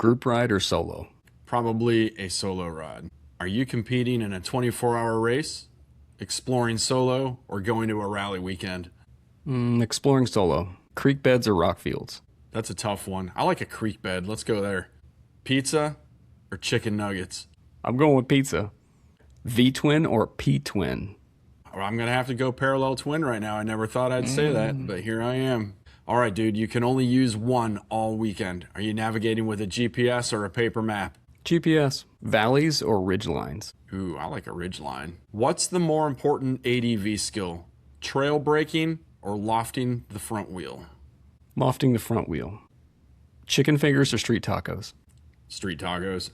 Group ride or solo? Probably a solo ride. Are you competing in a 24-hour race, exploring solo, or going to a rally weekend? Exploring solo. Creek beds or rock fields? That's a tough one. I like a creek bed. Let's go there. Pizza or chicken nuggets? I'm going with pizza. V-twin or P-twin? I'm going to have to go parallel twin right now. I never thought I'd say that, but here I am. All right, dude, you can only use one all weekend. Are you navigating with a GPS or a paper map? GPS. Valleys or ridge lines? Ooh, I like a ridge line. What's the more important ADV skill? Trail braking or lofting the front wheel? Lofting the front wheel. Chicken fingers or street tacos? Street tacos.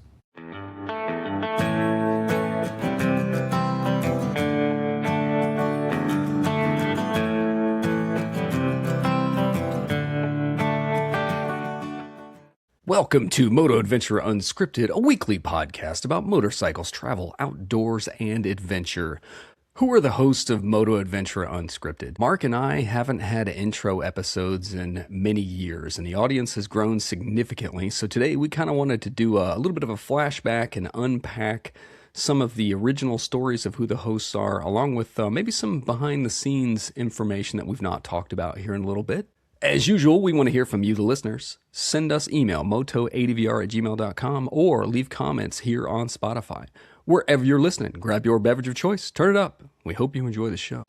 Welcome to Moto Adventurer Unscripted, a weekly podcast about motorcycles, travel, outdoors, and adventure. Who are the hosts of Moto Adventurer Unscripted? Mark and I haven't had intro episodes in many years, and the audience has grown significantly. So today we kind of wanted to do a little bit of a flashback and unpack some of the original stories of who the hosts are, along with maybe some behind-the-scenes information that we've not talked about here in a little bit. As usual, we want to hear from you, the listeners. Send us email, motoadvr@gmail.com, or leave comments here on Spotify. Wherever you're listening, grab your beverage of choice, turn it up. We hope you enjoy the show.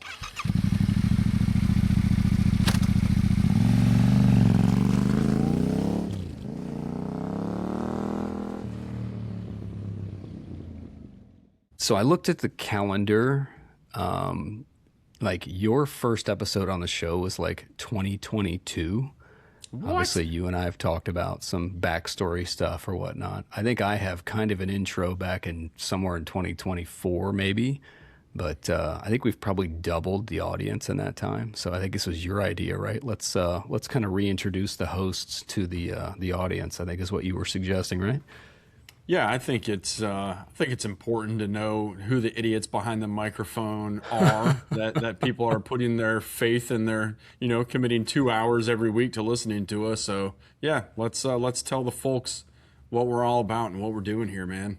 So I looked at the calendar. Like your first episode on the show was like 2022. What? Obviously, you and I have talked about some backstory stuff or whatnot. I think I have kind of an intro back in somewhere in 2024, maybe. But I think we've probably doubled the audience in that time. So I think this was your idea, right? Let's kind of reintroduce the hosts to the audience. I think is what you were suggesting, right? Yeah, I think it's important to know who the idiots behind the microphone are. that people are putting their faith in their, committing 2 hours every week to listening to us. So yeah, let's tell the folks what we're all about and what we're doing here, man.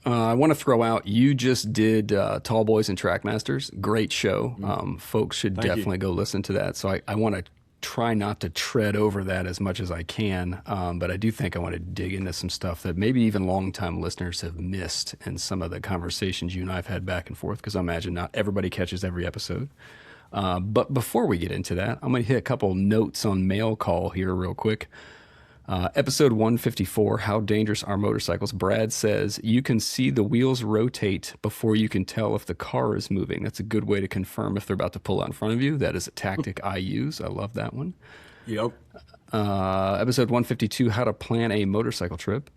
I want to throw out, you just did Tall Boys and Trackmasters. Great show. Folks should definitely go listen to that. So I want to try not to tread over that as much as I can, but I do think I want to dig into some stuff that maybe even longtime listeners have missed in some of the conversations you and I have had back and forth, because I imagine not everybody catches every episode. But before we get into that, I'm going to hit a couple notes on mail call here real quick. Episode 154, How Dangerous Are Motorcycles? Brad says, you can see the wheels rotate before you can tell if the car is moving. That's a good way to confirm if they're about to pull out in front of you. That is a tactic I use. I love that one. Yep. Episode 152, How to Plan a Motorcycle Trip.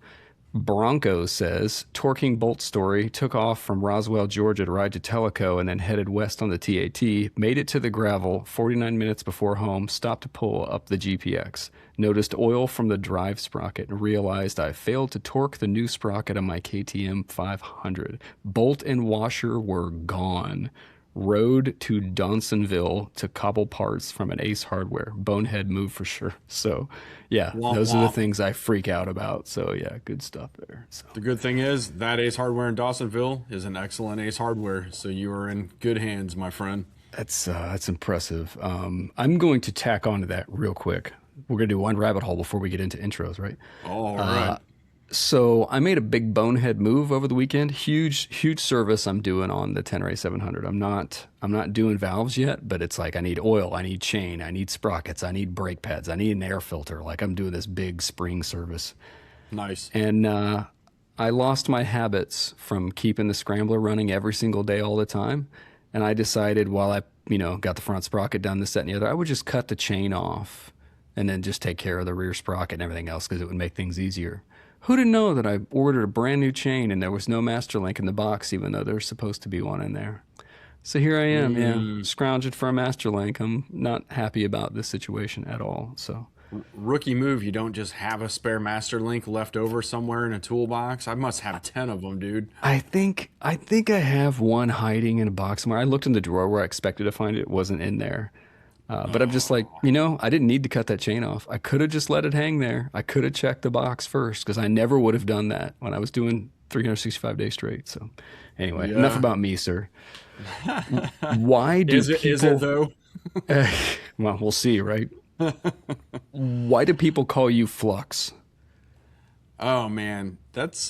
Bronco says, Torquing Bolt story, took off from Roswell, Georgia to ride to Tellico and then headed west on the TAT, made it to the gravel 49 minutes before home, stopped to pull up the GPX, noticed oil from the drive sprocket and realized I failed to torque the new sprocket on my KTM 500. Bolt and washer were gone. Rode to Donsonville to cobble parts from an Ace Hardware. Bonehead move for sure. So, yeah, those are the things I freak out about. So, yeah, good stuff there. So. The good thing is that Ace Hardware in Dawsonville is an excellent Ace Hardware. So you are in good hands, my friend. That's impressive. I'm going to tack on to that real quick. We're going to do one rabbit hole before we get into intros, right? All right. So I made a big bonehead move over the weekend. Huge service I'm doing on the Tenere 700. I'm not doing valves yet, but it's like I need oil, I need chain, I need sprockets, I need brake pads, I need an air filter. Like I'm doing this big spring service. Nice. And I lost my habits from keeping the scrambler running every single day all the time. And I decided while I, got the front sprocket done, this, that, and the other, I would just cut the chain off and then just take care of the rear sprocket and everything else because it would make things easier. Who didn't know that I ordered a brand new chain and there was no master link in the box, even though there's supposed to be one in there? So here I am, scrounging for a master link. I'm not happy about this situation at all. So rookie move. You don't just have a spare master link left over somewhere in a toolbox. I must have 10 of them, dude. I think I have one hiding in a box somewhere. I looked in the drawer where I expected to find it. It wasn't in there. But I'm just like, Oh, I didn't need to cut that chain off. I could have just let it hang there. I could have checked the box first because I never would have done that when I was doing 365 days straight. So anyway, enough yeah. about me, sir. Why do Is it people, though? well, we'll see, right? Why do people call you Flux? Oh man, that's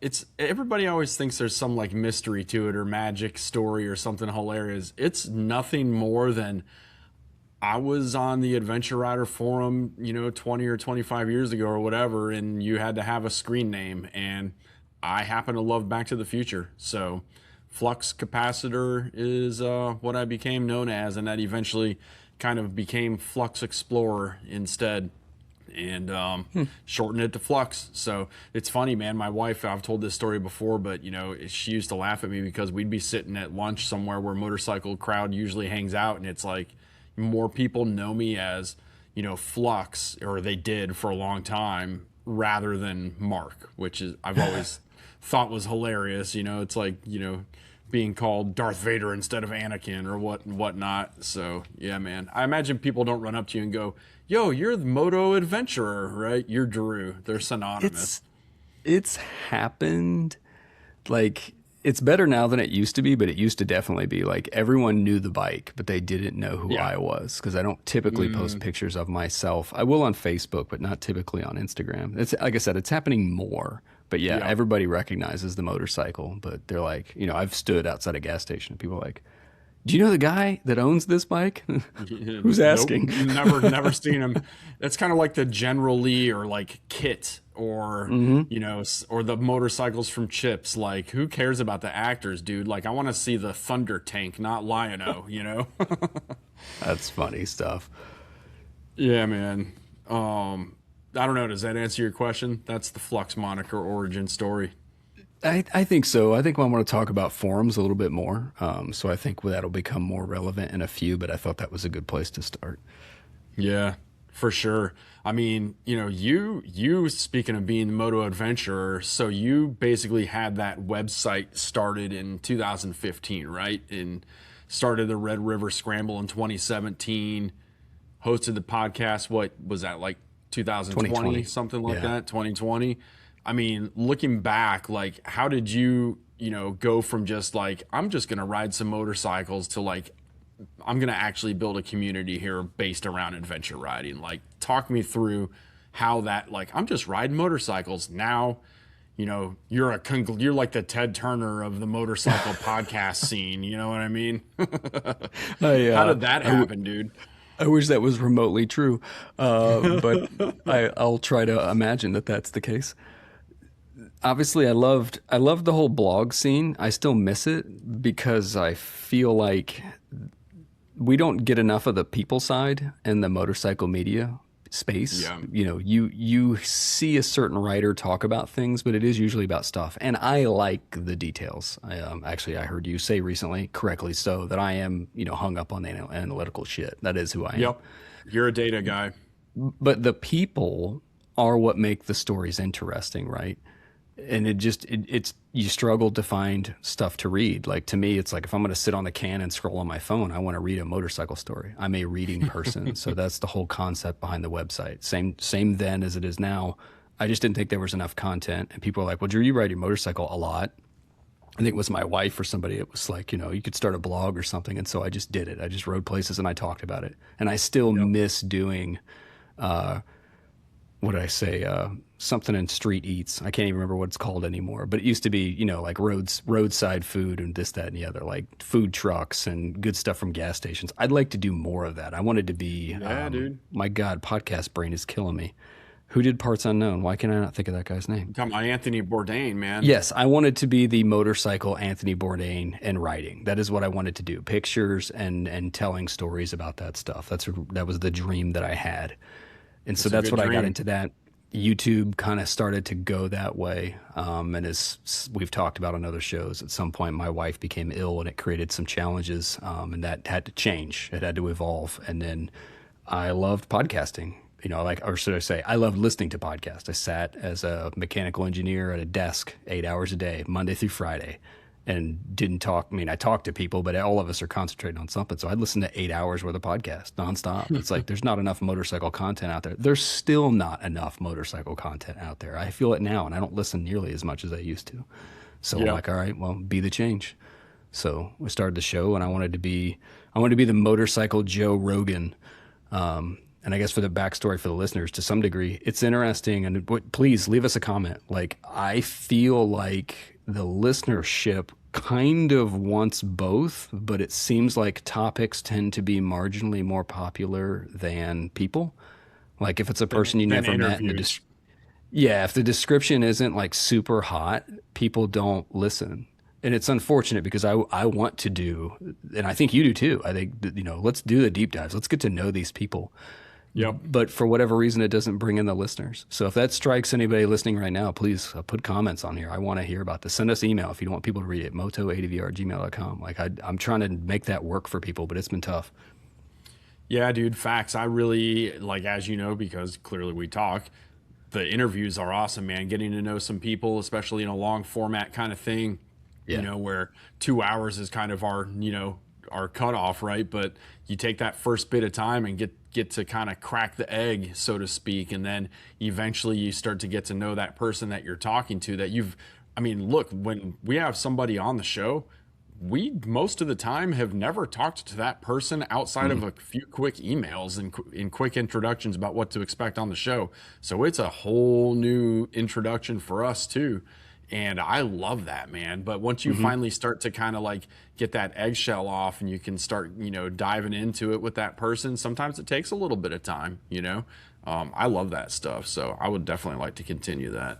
it's everybody always thinks there's some like mystery to it or magic story or something hilarious. It's nothing more than I was on the Adventure Rider forum, 20 or 25 years ago or whatever, and you had to have a screen name, and I happen to love Back to the Future. So Flux Capacitor is what I became known as, and that eventually kind of became Flux Explorer instead, and shortened it to Flux. So it's funny, man. My wife, I've told this story before, but she used to laugh at me because we'd be sitting at lunch somewhere where motorcycle crowd usually hangs out, and it's like more people know me as Flux, or they did for a long time, rather than Mark, which is I've always thought was hilarious. It's like being called Darth Vader instead of Anakin or whatnot. So yeah, man. I imagine people don't run up to you and go, "Yo, you're the Moto Adventurer, right? You're Drew." They're synonymous. It's happened. Like, it's better now than it used to be, but it used to definitely be like everyone knew the bike, but they didn't know who Yeah. I was because I don't typically post pictures of myself. I will on Facebook, but not typically on Instagram. It's like I said, it's happening more. But yeah, Yeah. everybody recognizes the motorcycle, but they're like, I've stood outside a gas station and people are like, "Do you know the guy that owns this bike?" Who's Nope, asking? never seen him. That's kind of like the General Lee or like Kit or or the motorcycles from Chips. Like, who cares about the actors, dude? Like, I want to see the Thunder Tank, not Lion-O. That's funny stuff. Yeah, man. I don't know. Does that answer your question? That's the Flux moniker origin story. I think so. I think I want to talk about forums a little bit more. So I think that'll become more relevant in a few, but I thought that was a good place to start. Yeah, for sure. I mean, you speaking of being the Moto Adventurer, so you basically had that website started in 2015, right? And started the Red River Scramble in 2017, hosted the podcast. What was that, like 2020, 2020. something like Yeah. that, 2020? I mean, looking back, like, how did you, go from just like, I'm just going to ride some motorcycles to like, I'm going to actually build a community here based around adventure riding? Like, talk me through how that, like, I'm just riding motorcycles. Now, you're like the Ted Turner of the motorcycle podcast scene. You know what I mean? I, How uh, did that I, w- happen, dude? I wish that was remotely true, but I'll try to imagine that that's the case. Obviously, I loved the whole blog scene. I still miss it because I feel like we don't get enough of the people side in the motorcycle media space. Yeah. You see a certain writer talk about things, but it is usually about stuff. And I like the details. I heard you say recently, correctly so, that I am hung up on the analytical shit. That is who I am. Yep. You're a data guy. But the people are what make the stories interesting, right? And it's you struggle to find stuff to read. Like, to me, it's like if I'm going to sit on the can and scroll on my phone, I want to read a motorcycle story. I'm a reading person, so that's the whole concept behind the website. Same then as it is now. I just didn't think there was enough content, and people are like, "Well, Drew, you ride your motorcycle a lot." I think it was my wife or somebody. It was like, you could start a blog or something, and so I just did it. I just rode places and I talked about it, and I still miss doing. What did I say? Something in street eats. I can't even remember what it's called anymore. But it used to be, like roadside food and this, that, and the other, like food trucks and good stuff from gas stations. I'd like to do more of that. I wanted to be. Yeah, dude. My God, podcast brain is killing me. Who did Parts Unknown? Why can I not think of that guy's name? Talking about Anthony Bourdain, man. Yes, I wanted to be the motorcycle Anthony Bourdain and writing. That is what I wanted to do. Pictures and telling stories about that stuff. That was the dream that I had. And so a that's good what I got dream. into that. YouTube kind of started to go that way. And as we've talked about on other shows, at some point my wife became ill and it created some challenges. And that had to change. It had to evolve. And then I loved podcasting. Or should I say, I loved listening to podcasts. I sat as a mechanical engineer at a desk 8 hours a day, Monday through Friday. and didn't talk. I mean, I talked to people, but all of us are concentrating on something. So I'd listen to 8 hours worth of podcast nonstop. It's like there's not enough motorcycle content out there. There's still not enough motorcycle content out there. I feel it now, and I don't listen nearly as much as I used to. So I'm like, all right, well, be the change. So we started the show, and I wanted to be the motorcycle Joe Rogan. And I guess for the backstory for the listeners, to some degree, it's interesting. And please leave us a comment. Like, I feel like the listenership kind of wants both, but it seems like topics tend to be marginally more popular than people. Like, if it's a person you never met, if the description isn't like super hot, people don't listen. And it's unfortunate because I want to do, and I think you do too. I think that, let's do the deep dives. Let's get to know these people. Yep. But for whatever reason, it doesn't bring in the listeners. So if that strikes anybody listening right now, please put comments on here. I want to hear about this. Send us email if you don't want people to read it. motoadvr@gmail.com. Like I'm trying to make that work for people, but it's been tough. Yeah, dude, facts. I really, like, as you know, because clearly we talk, the interviews are awesome, man. Getting to know some people, especially in a long format kind of thing, where 2 hours is kind of our cutoff, right? But you take that first bit of time and get to kind of crack the egg, so to speak. And then eventually you start to get to know that person that you're talking to look, when we have somebody on the show, we most of the time have never talked to that person outside of a few quick emails and quick introductions about what to expect on the show. So it's a whole new introduction for us too. And I love that, man. But once you finally start to kind of like get that eggshell off and you can start, diving into it with that person, sometimes it takes a little bit of time, I love that stuff. So I would definitely like to continue that.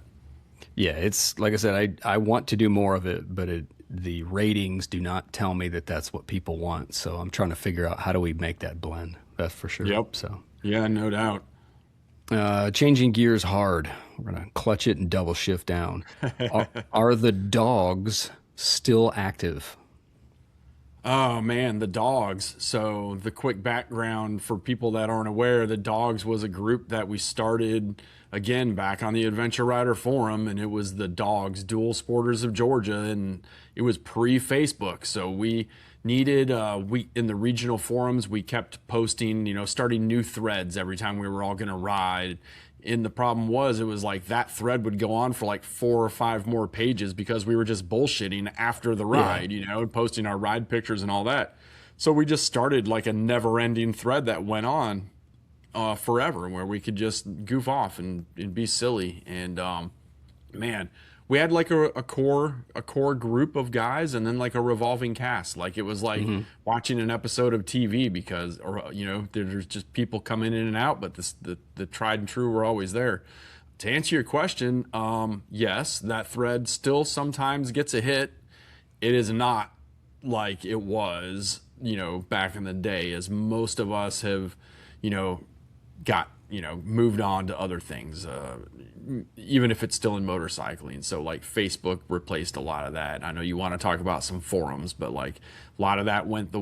Yeah, it's like I said, I want to do more of it, but the ratings do not tell me that that's what people want. So I'm trying to figure out how do we make that blend. That's for sure. Yep. So yeah, no doubt. Changing gears hard. We're going to clutch it and double shift down. Are the dogs still active? Oh man, the dogs. So the quick background for people that aren't aware, the dogs was a group that we started again back on the Adventure Rider forum, and it was the dogs, Dual Sporters of Georgia, and it was pre-Facebook. So we needed, in the regional forums, we kept posting, starting new threads every time we were all going to ride. And the problem was, it was like that thread would go on for like 4 or 5 more pages because we were just bullshitting after the ride, and posting our ride pictures and all that. So we just started like a never-ending thread that went on forever, where we could just goof off and be silly. And man, we had like a core group of guys, and then like a revolving cast. Like it was like watching an episode of TV because, there's just people coming in and out, but the tried and true were always there. To answer your question, yes, that thread still sometimes gets a hit. It is not like it was, back in the day, as most of us have, got, moved on to other things, even if it's still in motorcycling. So like Facebook replaced a lot of that. I know you want to talk about some forums, but like a lot of that went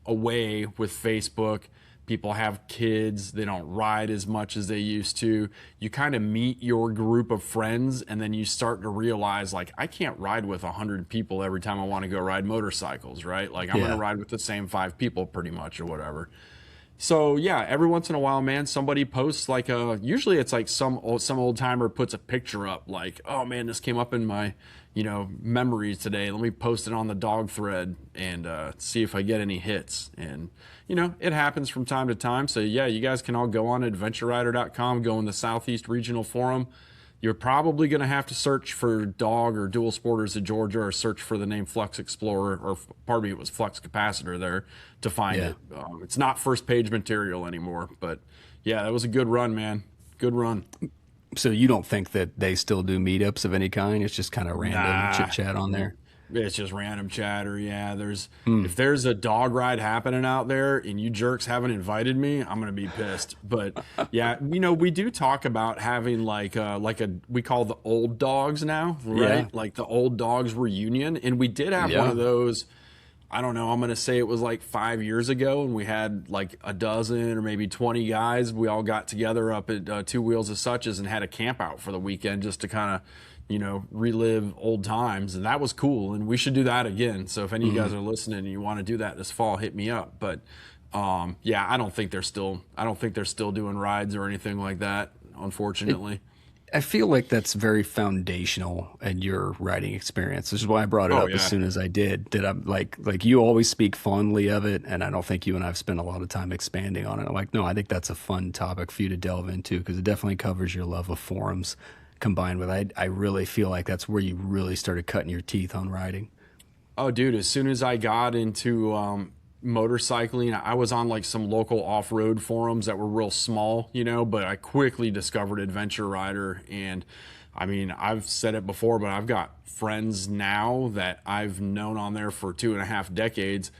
away with Facebook. People have kids, they don't ride as much as they used to. You kind of meet your group of friends, and then you start to realize, like, I can't ride with 100 people every time I want to go ride motorcycles, right? Like, I'm going to ride with the same 5 people pretty much or whatever. So yeah, every once in a while, man, somebody posts like usually it's like some old timer puts a picture up like, oh man, this came up in my, memories today. Let me post it on the dog thread and see if I get any hits. And, it happens from time to time. So yeah, you guys can all go on adventurerider.com, go in the Southeast Regional Forum. You're probably going to have to search for dog or Dual Sporters of Georgia, or search for the name Flux Explorer, or pardon me, it was Flux Capacitor there to find it. It's not first page material anymore, but yeah, that was a good run, man. Good run. So you don't think that they still do meetups of any kind? It's just kind of random chit chat on there. It's just random chatter. Yeah, if there's a dog ride happening out there and you jerks haven't invited me, I'm gonna be pissed. But yeah, we do talk about having we call the old dogs now, right? Yeah. Like the old dogs reunion, and we did have one of those I don't know, I'm going to say it was like 5 years ago, and we had like a dozen or maybe 20 guys. We all got together up at Two Wheels of Suches and had a camp out for the weekend just to kind of, relive old times. And that was cool. And we should do that again. So if any of you guys are listening and you want to do that this fall, hit me up. But yeah, I don't think they're still doing rides or anything like that, unfortunately. I feel like that's very foundational in your writing experience. This is why I brought it up as soon as I did. That I'm like you always speak fondly of it, and I don't think you and I've spent a lot of time expanding on it. I'm like, no, I think that's a fun topic for you to delve into because it definitely covers your love of forums combined with I really feel like that's where you really started cutting your teeth on writing. Oh, dude, as soon as I got into motorcycling, I was on like some local off-road forums that were real small, but I quickly discovered Adventure Rider. And I mean, I've said it before, but I've got friends now that I've known on there for 2.5 decades.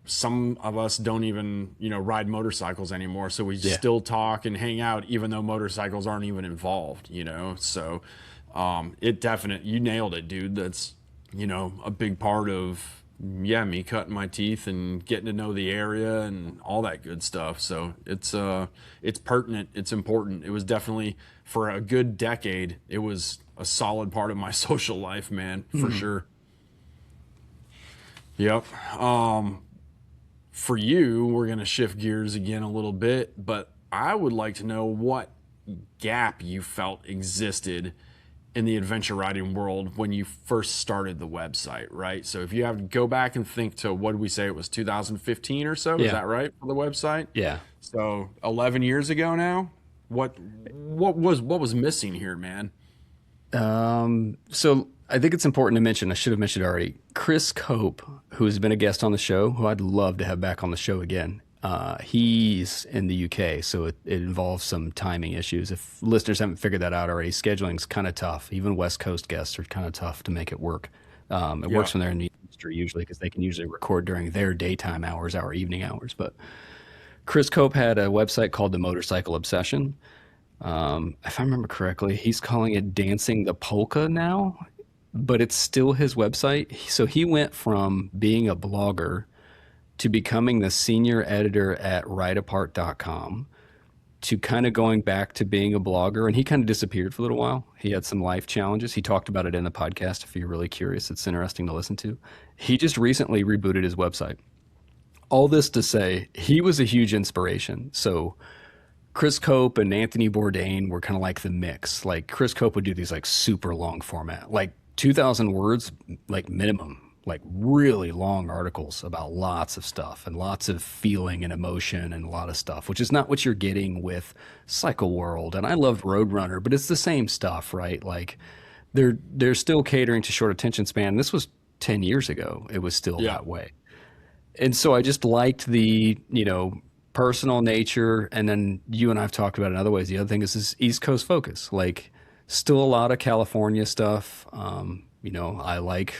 Some of us don't even, ride motorcycles anymore. So we still talk and hang out, even though motorcycles aren't even involved, So you nailed it, dude. That's, a big part of, me cutting my teeth and getting to know the area and all that good stuff. So it's pertinent. It's important. It was definitely, for a good decade, it was a solid part of my social life, man, for sure. Yep. For you, we're going to shift gears again a little bit, but I would like to know what gap you felt existed in the adventure riding world when you first started the website, right? So if you have to go back and think to, what did we say, it was 2015 or so? Is that right, for the website? Yeah. So 11 years ago now, what was missing here, man? So I think it's important to mention, I should have mentioned already, Chris Cope, who has been a guest on the show, who I'd love to have back on the show again. He's in the UK, so it involves some timing issues. If listeners haven't figured that out already, scheduling's kind of tough. Even West Coast guests are kind of tough to make it work. It works when they're in the industry usually because they can usually record during their daytime hours, our evening hours. But Chris Cope had a website called The Motorcycle Obsession. If I remember correctly, he's calling it Dancing the Polka now, but it's still his website. So he went from being a blogger to becoming the senior editor at rideapart.com to kind of going back to being a blogger. And he kind of disappeared for a little while. He had some life challenges. He talked about it in the podcast. If you're really curious, it's interesting to listen to. He just recently rebooted his website. All this to say, he was a huge inspiration. So Chris Cope and Anthony Bourdain were kind of like the mix. Like Chris Cope would do these like super long format, like 2,000 words, like minimum, like really long articles about lots of stuff and lots of feeling and emotion and a lot of stuff, which is not what you're getting with Cycle World. And I loved Roadrunner, but it's the same stuff, right? Like they're still catering to short attention span. This was 10 years ago. It was still that way. And so I just liked the, personal nature. And then you and I've talked about it in other ways. The other thing is this East Coast focus, like still a lot of California stuff. I like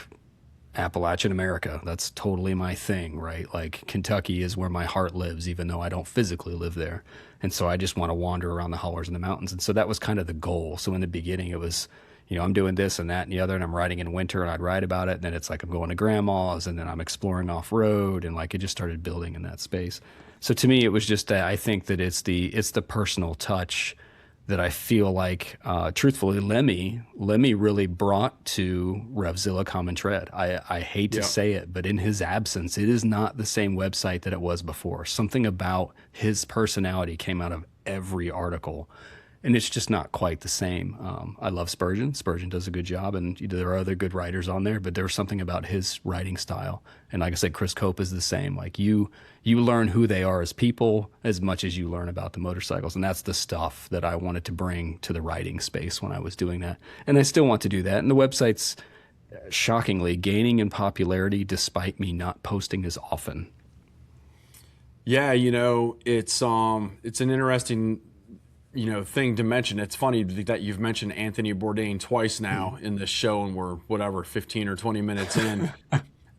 Appalachian America. That's totally my thing, right? Like Kentucky is where my heart lives, even though I don't physically live there. And so I just want to wander around the hollers and the mountains. And so that was kind of the goal. So in the beginning it was, I'm doing this and that and the other, and I'm riding in winter and I'd write about it. And then it's like, I'm going to grandma's and then I'm exploring off road. And like, it just started building in that space. So to me, it was just, I think that it's the personal touch that I feel like, truthfully, Lemmy really brought to Revzilla Common Tread. I hate to say it, but in his absence, it is not the same website that it was before. Something about his personality came out of every article, and it's just not quite the same. I love Spurgeon. Spurgeon does a good job, and there are other good writers on there, but there's something about his writing style. And like I said, Chris Cope is the same. Like you learn who they are as people as much as you learn about the motorcycles. And that's the stuff that I wanted to bring to the writing space when I was doing that. And I still want to do that. And the website's shockingly gaining in popularity despite me not posting as often. Yeah, it's an interesting thing to mention. It's funny that you've mentioned Anthony Bourdain twice now in this show, and we're 15 or 20 minutes in.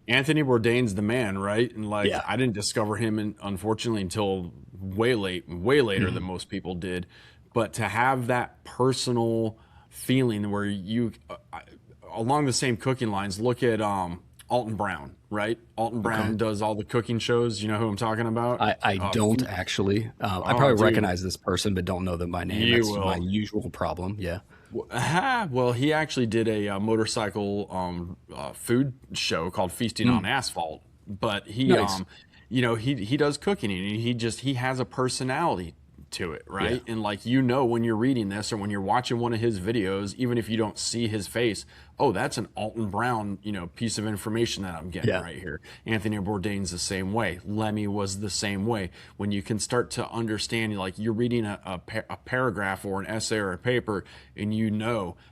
Anthony Bourdain's the man, right? And I didn't discover him unfortunately until way later than most people did. But to have that personal feeling where you along the same cooking lines, look at Alton Brown, right? Alton Okay. Brown does all the cooking shows. You know who I'm talking about? I don't actually. I Oh, probably dude, recognize this person, but don't know them by name. you That's my will. usual problem. Yeah. Well, he actually did a, motorcycle food show called Feasting on Mm, Asphalt. But he, nice. he does cooking, and he has a personality to it, Yeah. right? And like, when you're reading this or when you're watching one of his videos, even if you don't see his face, oh, that's an Alton Brown, piece of information that I'm getting Yeah. right here. Anthony Bourdain's the same way. Lemmy was the same way. When you can start to understand, like, you're reading a paragraph or an essay or a paper, and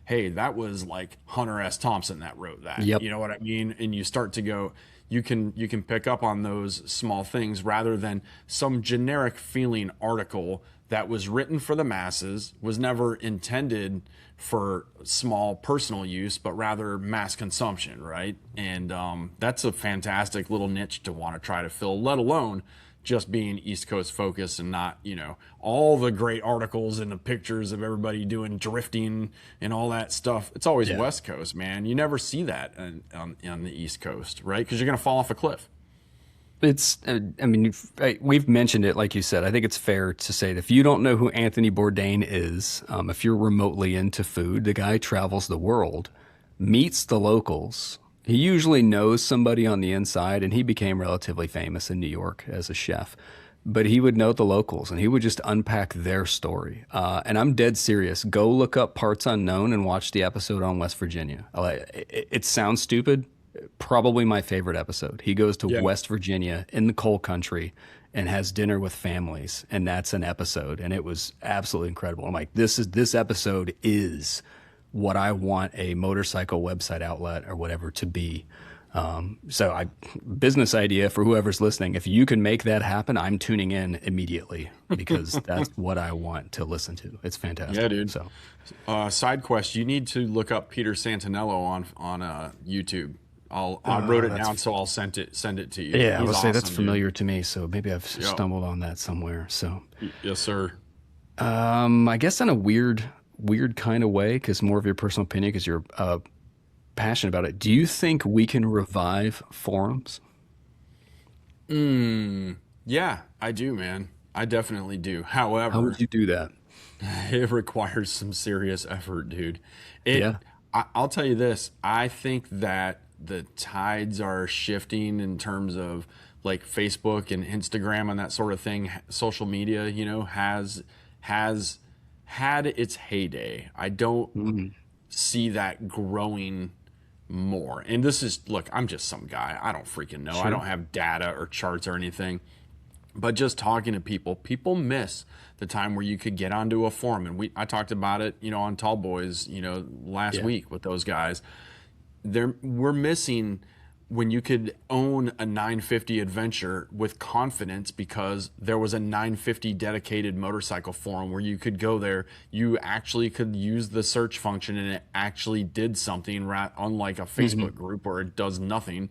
hey, that was like Hunter S. Thompson that wrote that. Yep. You know what I mean? And you start to go, you can pick up on those small things rather than some generic feeling article that was written for the masses, was never intended for small personal use, but rather mass consumption, right? And that's a fantastic little niche to want to try to fill, let alone just being East Coast focused and not, all the great articles and the pictures of everybody doing drifting and all that stuff. It's always Yeah. West Coast, man. You never see that on the East Coast, right? Because you're going to fall off a cliff. It's, I mean, we've mentioned it, like you said. I think it's fair to say that if you don't know who Anthony Bourdain is, if you're remotely into food, the guy travels the world, meets the locals. He usually knows somebody on the inside, and he became relatively famous in New York as a chef. But he would know the locals, and he would just unpack their story. And I'm dead serious. Go look up Parts Unknown and watch the episode on West Virginia. It sounds stupid. Probably my favorite episode. He goes to Yeah. West Virginia in the coal country and has dinner with families, and that's an episode, and it was absolutely incredible. I'm like, this episode is what I want a motorcycle website outlet or whatever to be. Business idea for whoever's listening. If you can make that happen, I'm tuning in immediately because that's what I want to listen to. It's fantastic. Yeah, dude. So Side quest: you need to look up Peter Santinello on YouTube. I wrote it down, so I'll send it to you. yeah, I He's would say that's awesome, dude. familiar to me. So maybe I've Yep. stumbled on that somewhere. So Yes, sir. I guess in a weird kind of way, because more of your personal opinion, because you're passionate about it. Do you think we can revive forums? Yeah, I do, man. I definitely do. How However, would you do that? it requires some serious effort, dude. It. Yeah. I'll tell you this. I think that the tides are shifting in terms of like Facebook and Instagram and that sort of thing. Social media, has had its heyday. I don't see that growing more. And this is, look, I'm just some guy. I don't freaking know. I Sure. don't have data or charts or anything. But just talking to people miss the time where you could get onto a forum. And I talked about it, on Tall Boys, last Yeah. week with those guys. We're missing when you could own a 950 Adventure with confidence because there was a 950 dedicated motorcycle forum where you could go there. You actually could use the search function and it actually did something, right? Unlike a Facebook group where it does nothing.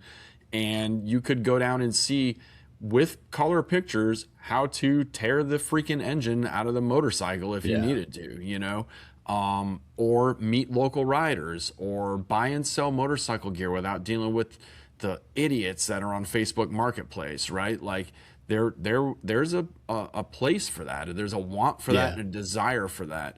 And you could go down and see with color pictures how to tear the freaking engine out of the motorcycle if you Yeah. needed to, or meet local riders or buy and sell motorcycle gear without dealing with the idiots that are on Facebook Marketplace, right? Like there's a place for that. There's a want for that Yeah. and a desire for that.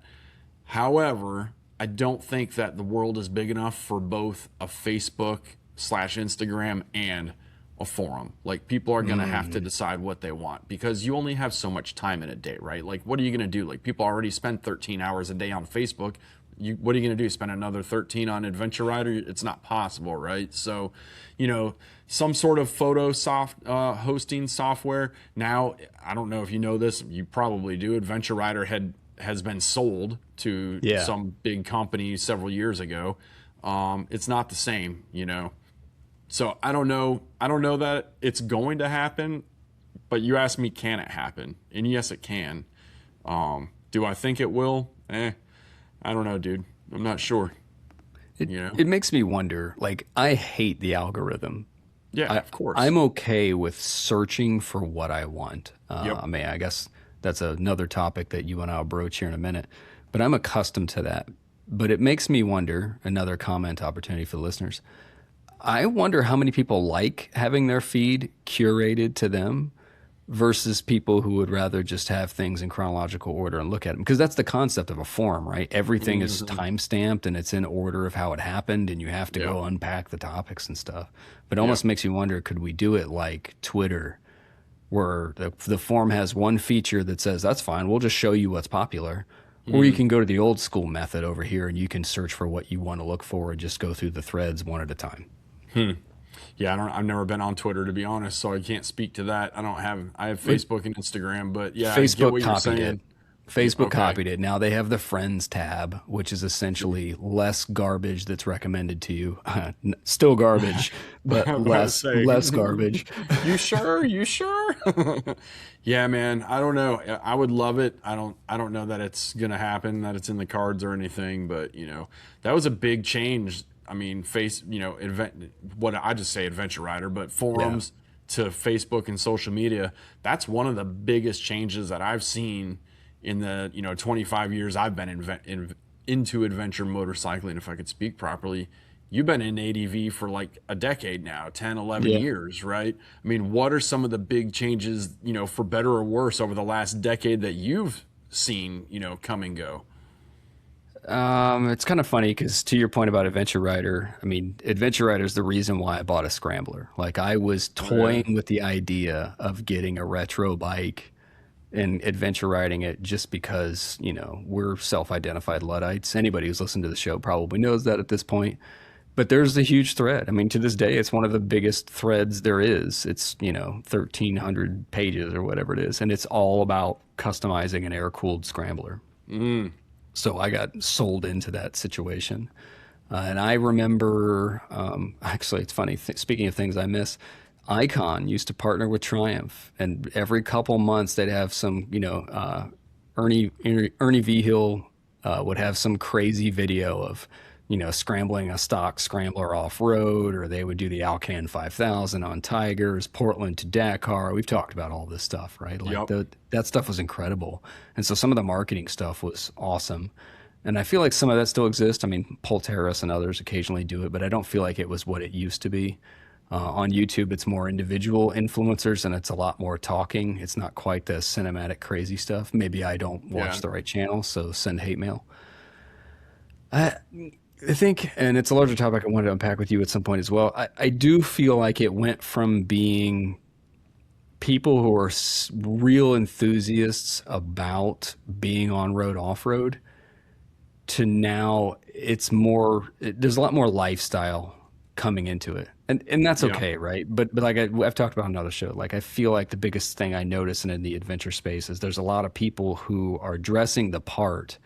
However, I don't think that the world is big enough for both a Facebook/Instagram and a forum. Like people are going to have to decide what they want because you only have so much time in a day, right? Like what are you going to do? Like people already spend 13 hours a day on Facebook. What are you going to do? Spend another 13 on Adventure Rider? It's not possible, right? So, some sort of photo hosting software. Now, I don't know if you know this. You probably do. Adventure Rider has been sold to Yeah. some big company several years ago. It's not the same. So I don't know. I don't know that it's going to happen, but you asked me, can it happen? And yes, it can. Do I think it will? I don't know, dude. I'm not sure. It makes me wonder. Like, I hate the algorithm. Yeah, of course. I'm okay with searching for what I want. Yep. I mean, I guess that's another topic that you and I'll broach here in a minute. But I'm accustomed to that. But it makes me wonder. Another comment opportunity for the listeners. I wonder how many people like having their feed curated to them versus people who would rather just have things in chronological order and look at them. Because that's the concept of a forum, right? Everything is Hmm. time stamped and it's in order of how it happened, and you have to Yeah. go unpack the topics and stuff. But it Yeah. almost makes you wonder, could we do it like Twitter, where the forum has one feature that says, that's fine, we'll just show you what's popular. Or you Mm. can go to the old school method over here and you can search for what you want to look for and just go through the threads one at a time. Hmm. Yeah, I've never been on Twitter, to be honest, so I can't speak to that. I have Facebook and Instagram, but yeah, I get Facebook what you're copied it. saying. Facebook Okay. copied it. Now they have the friends tab, which is essentially less garbage that's recommended to you. Still garbage, but I'm about to say, less garbage. you sure? You sure? Yeah, man. I don't know. I would love it. I don't know that it's gonna happen, that it's in the cards or anything. But that was a big change. I mean, what I just say adventure writer, but Yeah. forums to Facebook and social media. That's one of the biggest changes that I've seen in the 25 years I've been into adventure motorcycling, if I could speak properly. You've been in ADV for like a decade now, 10, 11 Yeah. years, right? I mean, what are some of the big changes, for better or worse over the last decade that you've seen, come and go? It's kind of funny because to your point about Adventure Rider, I mean, Adventure Rider is the reason why I bought a Scrambler. Like I was Oh, yeah. toying with the idea of getting a retro bike and adventure riding it just because, we're self-identified Luddites. Anybody who's listened to the show probably knows that at this point. But there's a huge thread. I mean, to this day, it's one of the biggest threads there is. It's, 1,300 pages or whatever it is. And it's all about customizing an air-cooled scrambler. Mm. So I got sold into that situation. And I remember, actually, it's funny, speaking of things I miss, Icon used to partner with Triumph. And every couple months, they'd have some, Ernie V. Hill would have some crazy video of, scrambling a stock scrambler off road, or they would do the Alcan 5000 on Tigers, Portland to Dakar. We've talked about all this stuff, right? Like Yep. that stuff was incredible. And so some of the marketing stuff was awesome. And I feel like some of that still exists. I mean, Polteris and others occasionally do it, but I don't feel like it was what it used to be. On YouTube, it's more individual influencers and it's a lot more talking. It's not quite the cinematic, crazy stuff. Maybe I don't watch Yeah. the right channel, so send hate mail. I, I think, and it's a larger topic I wanted to unpack with you at some point as well. I do feel like it went from being people who are real enthusiasts about being on road, off road, to now there's a lot more lifestyle coming into it. And that's Yeah. okay, right? But like I've talked about on another show, like I feel like the biggest thing I notice in the adventure space is there's a lot of people who are dressing the part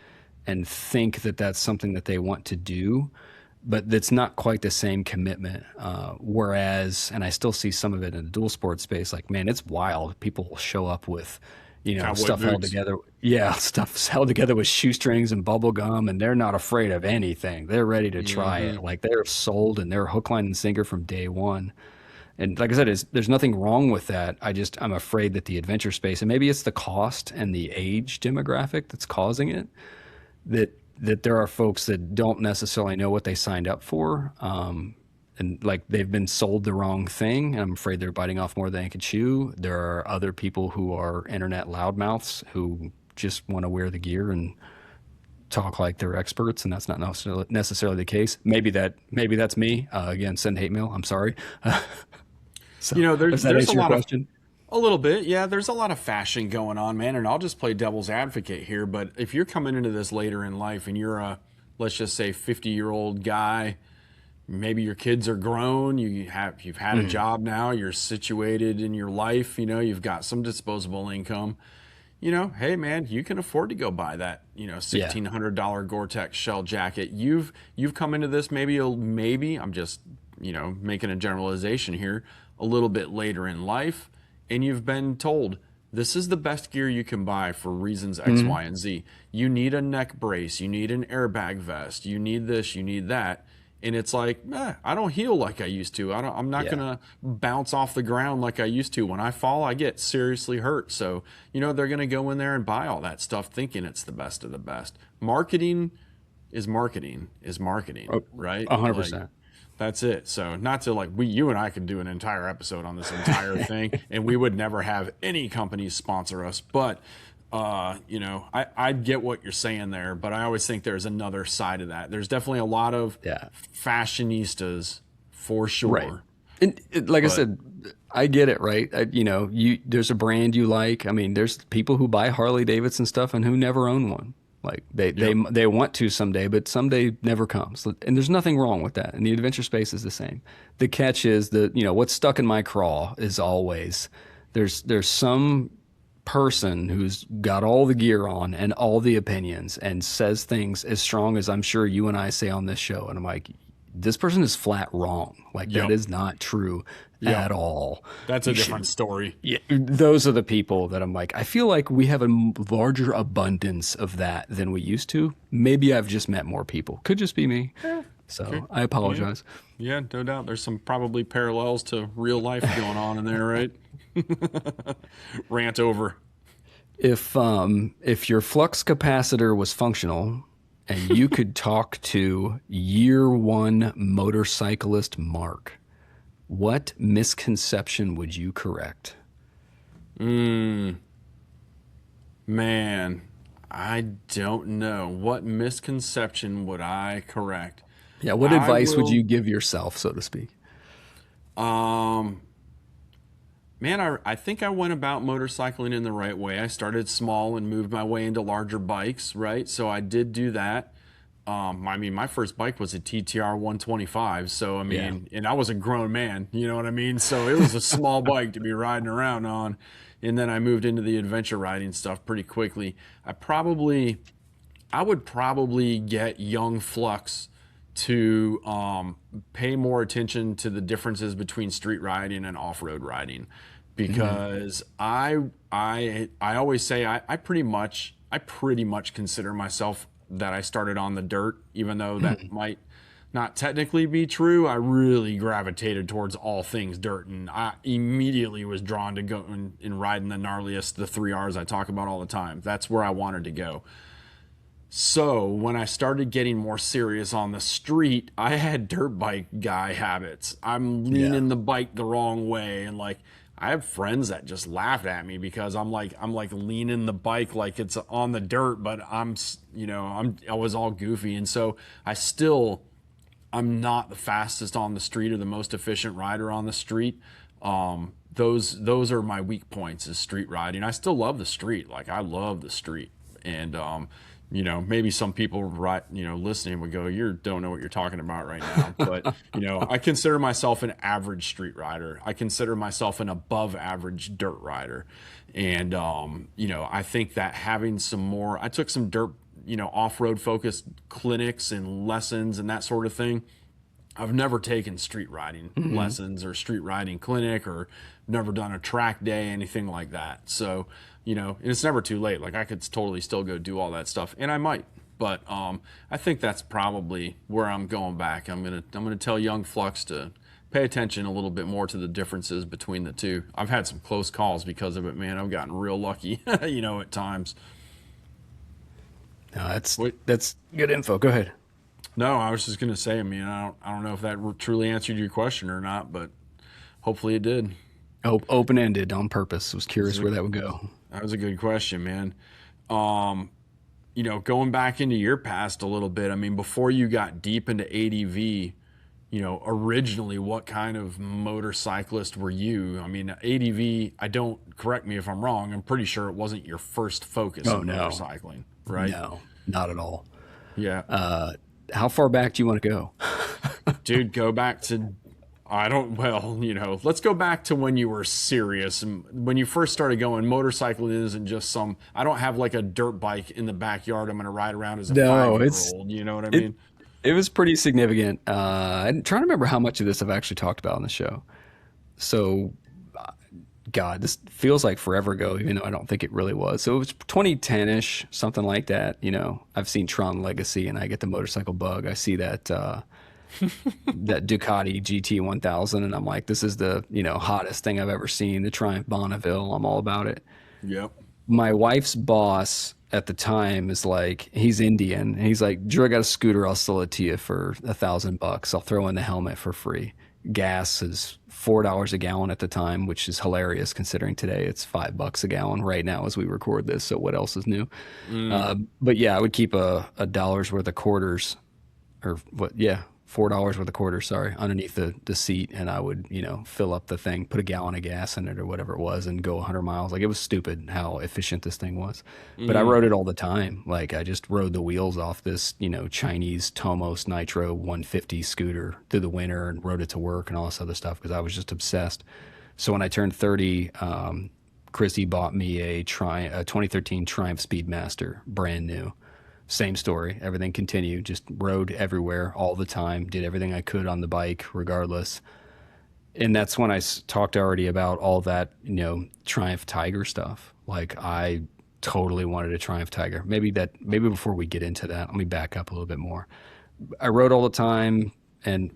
and think that that's something that they want to do, but that's not quite the same commitment. Whereas, and I still see some of it in the dual sport space, like, man, it's wild. People will show up with, Cowboy stuff held boots. together. Yeah, stuff's held together with shoestrings and bubble gum, and they're not afraid of anything. They're ready to try Hmm. it. Like they're sold and they're hook, line, and sinker from day one. And like I said, there's nothing wrong with that. I'm afraid that the adventure space, and maybe it's the cost and the age demographic that's causing it, that there are folks that don't necessarily know what they signed up for, and like they've been sold the wrong thing. And I'm afraid they're biting off more than they can chew. There are other people who are internet loudmouths who just want to wear the gear and talk like they're experts, and that's not necessarily the case. Maybe that's me. Again, send hate mail. I'm sorry. So does that There's a answer your lot of question? a little bit, yeah. There's a lot of fashion going on, man. And I'll just play devil's advocate here. But if you're coming into this later in life and you're let's just say, 50-year-old guy, maybe your kids are grown, you've had a Mm, job now, you're situated in your life, you've got some disposable income. Hey man, you can afford to go buy that, yeah. $1,600 Gore-Tex shell jacket. You've come into this maybe I'm just, making a generalization here, a little bit later in life, and you've been told this is the best gear you can buy for reasons X, Mhm. Y, and Z. You need a neck brace, you need an airbag vest, you need this, you need that. And it's like, I don't heal like I used to. I'm not Yeah. gonna bounce off the ground like I used to. When I fall, I get seriously hurt. So, they're gonna go in there and buy all that stuff thinking it's the best of the best. Marketing is marketing, Oh, right? a hundred Like, percent. That's it. So not to like you and I could do an entire episode on this entire thing, and we would never have any companies sponsor us. But you know, I get what you're saying there, but I always think there's another side of that. There's definitely a lot of fashionistas for sure. Right. And like I said, I get it, right? You know, there's a brand you like. I mean, there's people who buy Harley Davidson stuff and who never own one. Like they want to someday, but someday never comes. And there's nothing wrong with that. And the adventure space is the same. The catch is that, you know, what's stuck in my craw is always there's some person who's got all the gear on and all the opinions and says things as strong as I'm sure you and I say on this show. And I'm like, this person is flat wrong. Like that is not true at all. That's a different story. Yeah, those are the people that I'm like, I feel like we have a larger abundance of that than we used to. Maybe I've just met more people. Could just be me. So I apologize. Yeah, no doubt. There's some probably parallels to real life going on in there, right? Rant over. If your flux capacitor was functional and you could talk to year one motorcyclist Mark, what misconception would you correct? Man, I don't know. What misconception would I correct? Yeah, what advice would you give yourself, so to speak? Man, I think I went about motorcycling in the right way. I started small and moved my way into larger bikes, right? So I did do that. I mean, my first bike was a TTR 125. So, I mean, and I was a grown man, you know what I mean? So it was a small bike to be riding around on. And then I moved into the adventure riding stuff pretty quickly. I would probably get young Flux to pay more attention to the differences between street riding and off-road riding, because I always say I pretty much consider myself that I started on the dirt, even though that might not technically be true. I really gravitated towards all things dirt, and I immediately was drawn to go and riding the gnarliest, the 3Rs I talk about all the time. That's where I wanted to go. So when I started getting more serious on the street, I had dirt bike guy habits. I'm leaning the bike the wrong way, and like I have friends that just laughed at me because I'm like leaning the bike like it's on the dirt, but I was all goofy, and so I'm not the fastest on the street or the most efficient rider on the street. Those are my weak points, is street riding. I still love the street. Like I love the street, and maybe some people listening would go, you don't know what you're talking about right now. But, I consider myself an average street rider. I consider myself an above average dirt rider. And, I think that having I took some dirt, off-road focused clinics and lessons and that sort of thing. I've never taken street riding lessons or street riding clinic, or never done a track day, anything like that. So, and it's never too late. Like I could totally still go do all that stuff, and I might. But I think that's probably where I'm going back. I'm gonna tell young Flux to pay attention a little bit more to the differences between the two. I've had some close calls because of it, man. I've gotten real lucky, at times. No, that's good info. Go ahead. No, I was just gonna say. I mean, I don't know if that truly answered your question or not, but hopefully it did. Open-ended on purpose. I was curious where that would go. That was a good question, man. Going back into your past a little bit, I mean, before you got deep into ADV, originally what kind of motorcyclist were you? I mean, ADV, correct me if I'm wrong, I'm pretty sure it wasn't your first focus in motorcycling, right? No, not at all. Yeah. How far back do you want to go? Dude, go back to... let's go back to when you were serious. And when you first started going, motorcycling isn't just I don't have like a dirt bike in the backyard I'm going to ride around as a 5-year-old. You know what I mean? It was pretty significant. I'm trying to remember how much of this I've actually talked about on the show. So, God, this feels like forever ago, even though I don't think it really was. So it was 2010-ish, something like that. I've seen Tron Legacy and I get the motorcycle bug. I see that... that Ducati GT 1000, and I'm like, this is the hottest thing I've ever seen. The Triumph Bonneville, I'm all about it. Yep. My wife's boss at the time is like, he's Indian, and he's like, Drew, I got a scooter, I'll sell it to you for $1,000. I'll throw in the helmet for free. Gas is $4 a gallon at the time, which is hilarious considering today it's $5 a gallon right now as we record this. So what else is new? Mm. But yeah, I would keep a dollar's worth of quarters, or what? Yeah, $4 worth of quarters. Sorry, underneath the seat, and I would fill up the thing, put a gallon of gas in it or whatever it was, and go 100 miles. Like, it was stupid how efficient this thing was. But I Mm. rode it all the time. Like, I just rode the wheels off this Chinese Tomos Nitro 150 scooter through the winter and rode it to work and all this other stuff because I was just obsessed. So when I turned 30, Chrissy bought me a 2013 Triumph Speedmaster, brand new. Same story. Everything continued. Just rode everywhere all the time. Did everything I could on the bike, regardless. And that's when I talked already about all that, Triumph Tiger stuff. Like, I totally wanted a Triumph Tiger. Maybe before we get into that, let me back up a little bit more. I rode all the time. And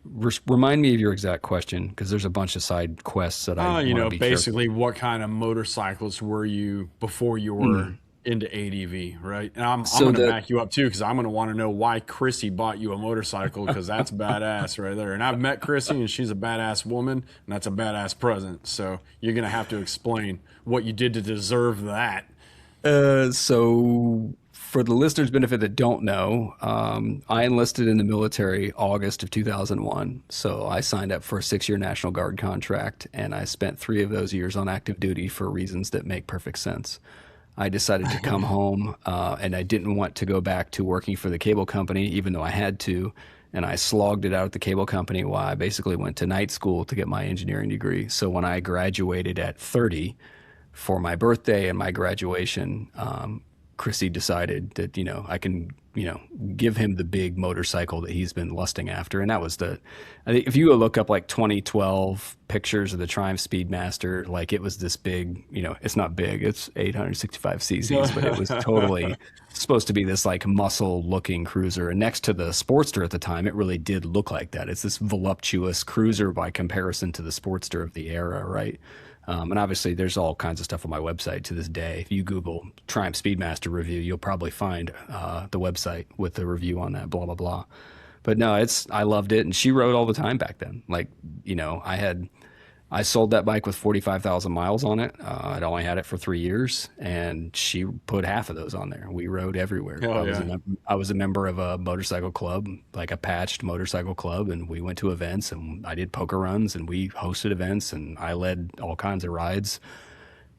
remind me of your exact question, because there's a bunch of side quests that I want to be careful. Basically, what kind of motorcyclist were you before you were into ADV, right? And I'm So going to the back you up too, because I'm going to want to know why Chrissy bought you a motorcycle, because that's badass right there. And I've met Chrissy, and she's a badass woman, and that's a badass present. So you're going to have to explain what you did to deserve that. So for the listeners' benefit that don't know, I enlisted in the military August of 2001. So I signed up for a 6-year National Guard contract, and I spent 3 of those years on active duty for reasons that make perfect sense. I decided to come home, and I didn't want to go back to working for the cable company, even though I had to. And I slogged it out at the cable company while I basically went to night school to get my engineering degree. So when I graduated at 30 for my birthday and my graduation, Chrissy decided that, I can, give him the big motorcycle that he's been lusting after. And that was I think if you look up like 2012 pictures of the Triumph Speedmaster, like, it was this big, it's not big, it's 865 cc's, but it was totally supposed to be this like muscle looking cruiser. And next to the Sportster at the time, it really did look like that. It's this voluptuous cruiser by comparison to the Sportster of the era, right? And obviously, there's all kinds of stuff on my website to this day. If you Google Triumph Speedmaster review, you'll probably find the website with the review on that, blah, blah, blah. But no, I loved it. And she rode all the time back then. Like, I sold that bike with 45,000 miles on it. I'd only had it for 3 years, and she put half of those on there. We rode everywhere. Oh, yeah. I was a member of a motorcycle club, like a patched motorcycle club, and we went to events, and I did poker runs, and we hosted events, and I led all kinds of rides.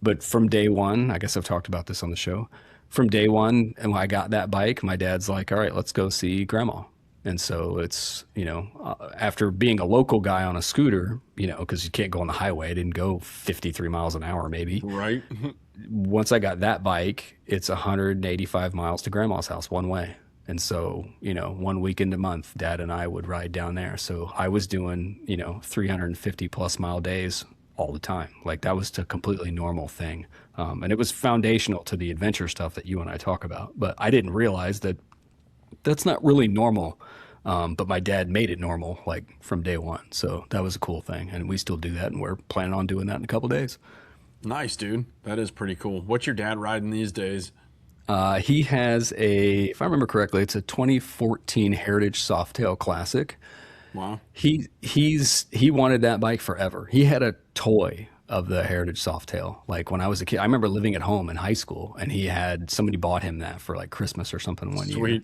But from day one, I guess I've talked about this on the show. From day one, and when I got that bike, my dad's like, "All right, let's go see Grandma." And so it's, after being a local guy on a scooter, because you can't go on the highway, I didn't go 53 miles an hour maybe. Right. Once I got that bike, it's 185 miles to Grandma's house one way. And so, 1 weekend a month, Dad and I would ride down there. So I was doing, 350 plus mile days all the time. Like, that was a completely normal thing. And it was foundational to the adventure stuff that you and I talk about. But I didn't realize that that's not really normal. But my dad made it normal, like, from day one. So that was a cool thing. And we still do that. And we're planning on doing that in a couple of days. Nice, dude. That is pretty cool. What's your dad riding these days? He has if I remember correctly, it's a 2014 Heritage Softail Classic. Wow. He wanted that bike forever. He had a toy of the Heritage Softail. Like, when I was a kid, I remember living at home in high school, and somebody bought him that for like Christmas or something one year. Sweet.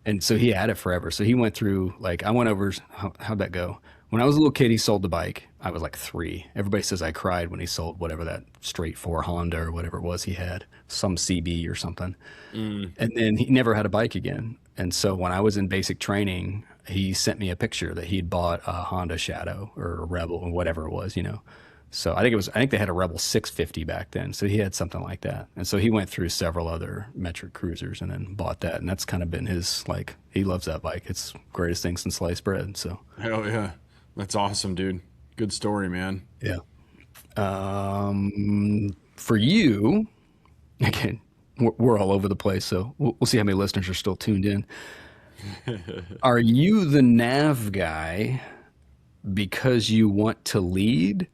And so he had it forever. So he went through, like, I went over, how'd that go? When I was a little kid, he sold the bike. I was like 3. Everybody says I cried when he sold whatever that straight 4 Honda or whatever it was he had, some CB or something. And then he never had a bike again. And so when I was in basic training, he sent me a picture that he'd bought a Honda Shadow or a Rebel or whatever it was, So I think they had a Rebel 650 back then. So he had something like that. And so he went through several other metric cruisers and then bought that. And that's kind of been his, like, he loves that bike. It's the greatest thing since sliced bread. So Hell yeah. That's awesome, dude. Good story, man. yeah. For you, again, we're all over the place. So we'll see how many listeners are still tuned in. Are you the nav guy because you want to lead?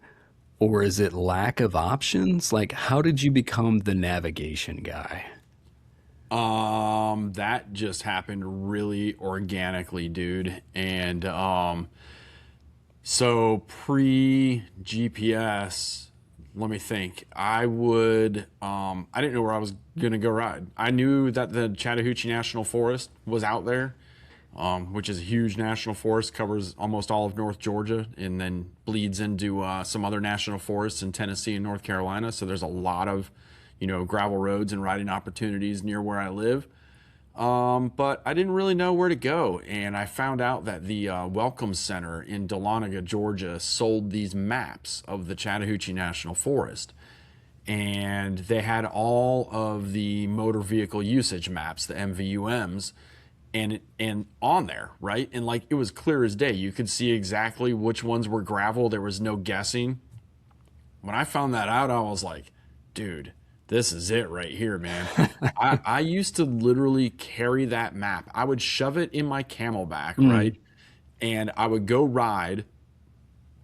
Or is it lack of options? Like, how did you become the navigation guy? That just happened really organically, dude. And so pre GPS, let me think. I didn't know where I was gonna go ride. I knew that the Chattahoochee National Forest was out there, which is a huge national forest, covers almost all of North Georgia, and then bleeds into some other national forests in Tennessee and North Carolina. So there's a lot of, gravel roads and riding opportunities near where I live. But I didn't really know where to go, and I found out that the Welcome Center in Dahlonega, Georgia, sold these maps of the Chattahoochee National Forest, and they had all of the motor vehicle usage maps, the MVUMs, and on there, right? And like it was clear as day. You could see exactly which ones were gravel. There was no guessing. When I found that out, I was like, dude, this is it right here, man. I used to literally carry that map. I would shove it in my camelback, right? And I would go ride.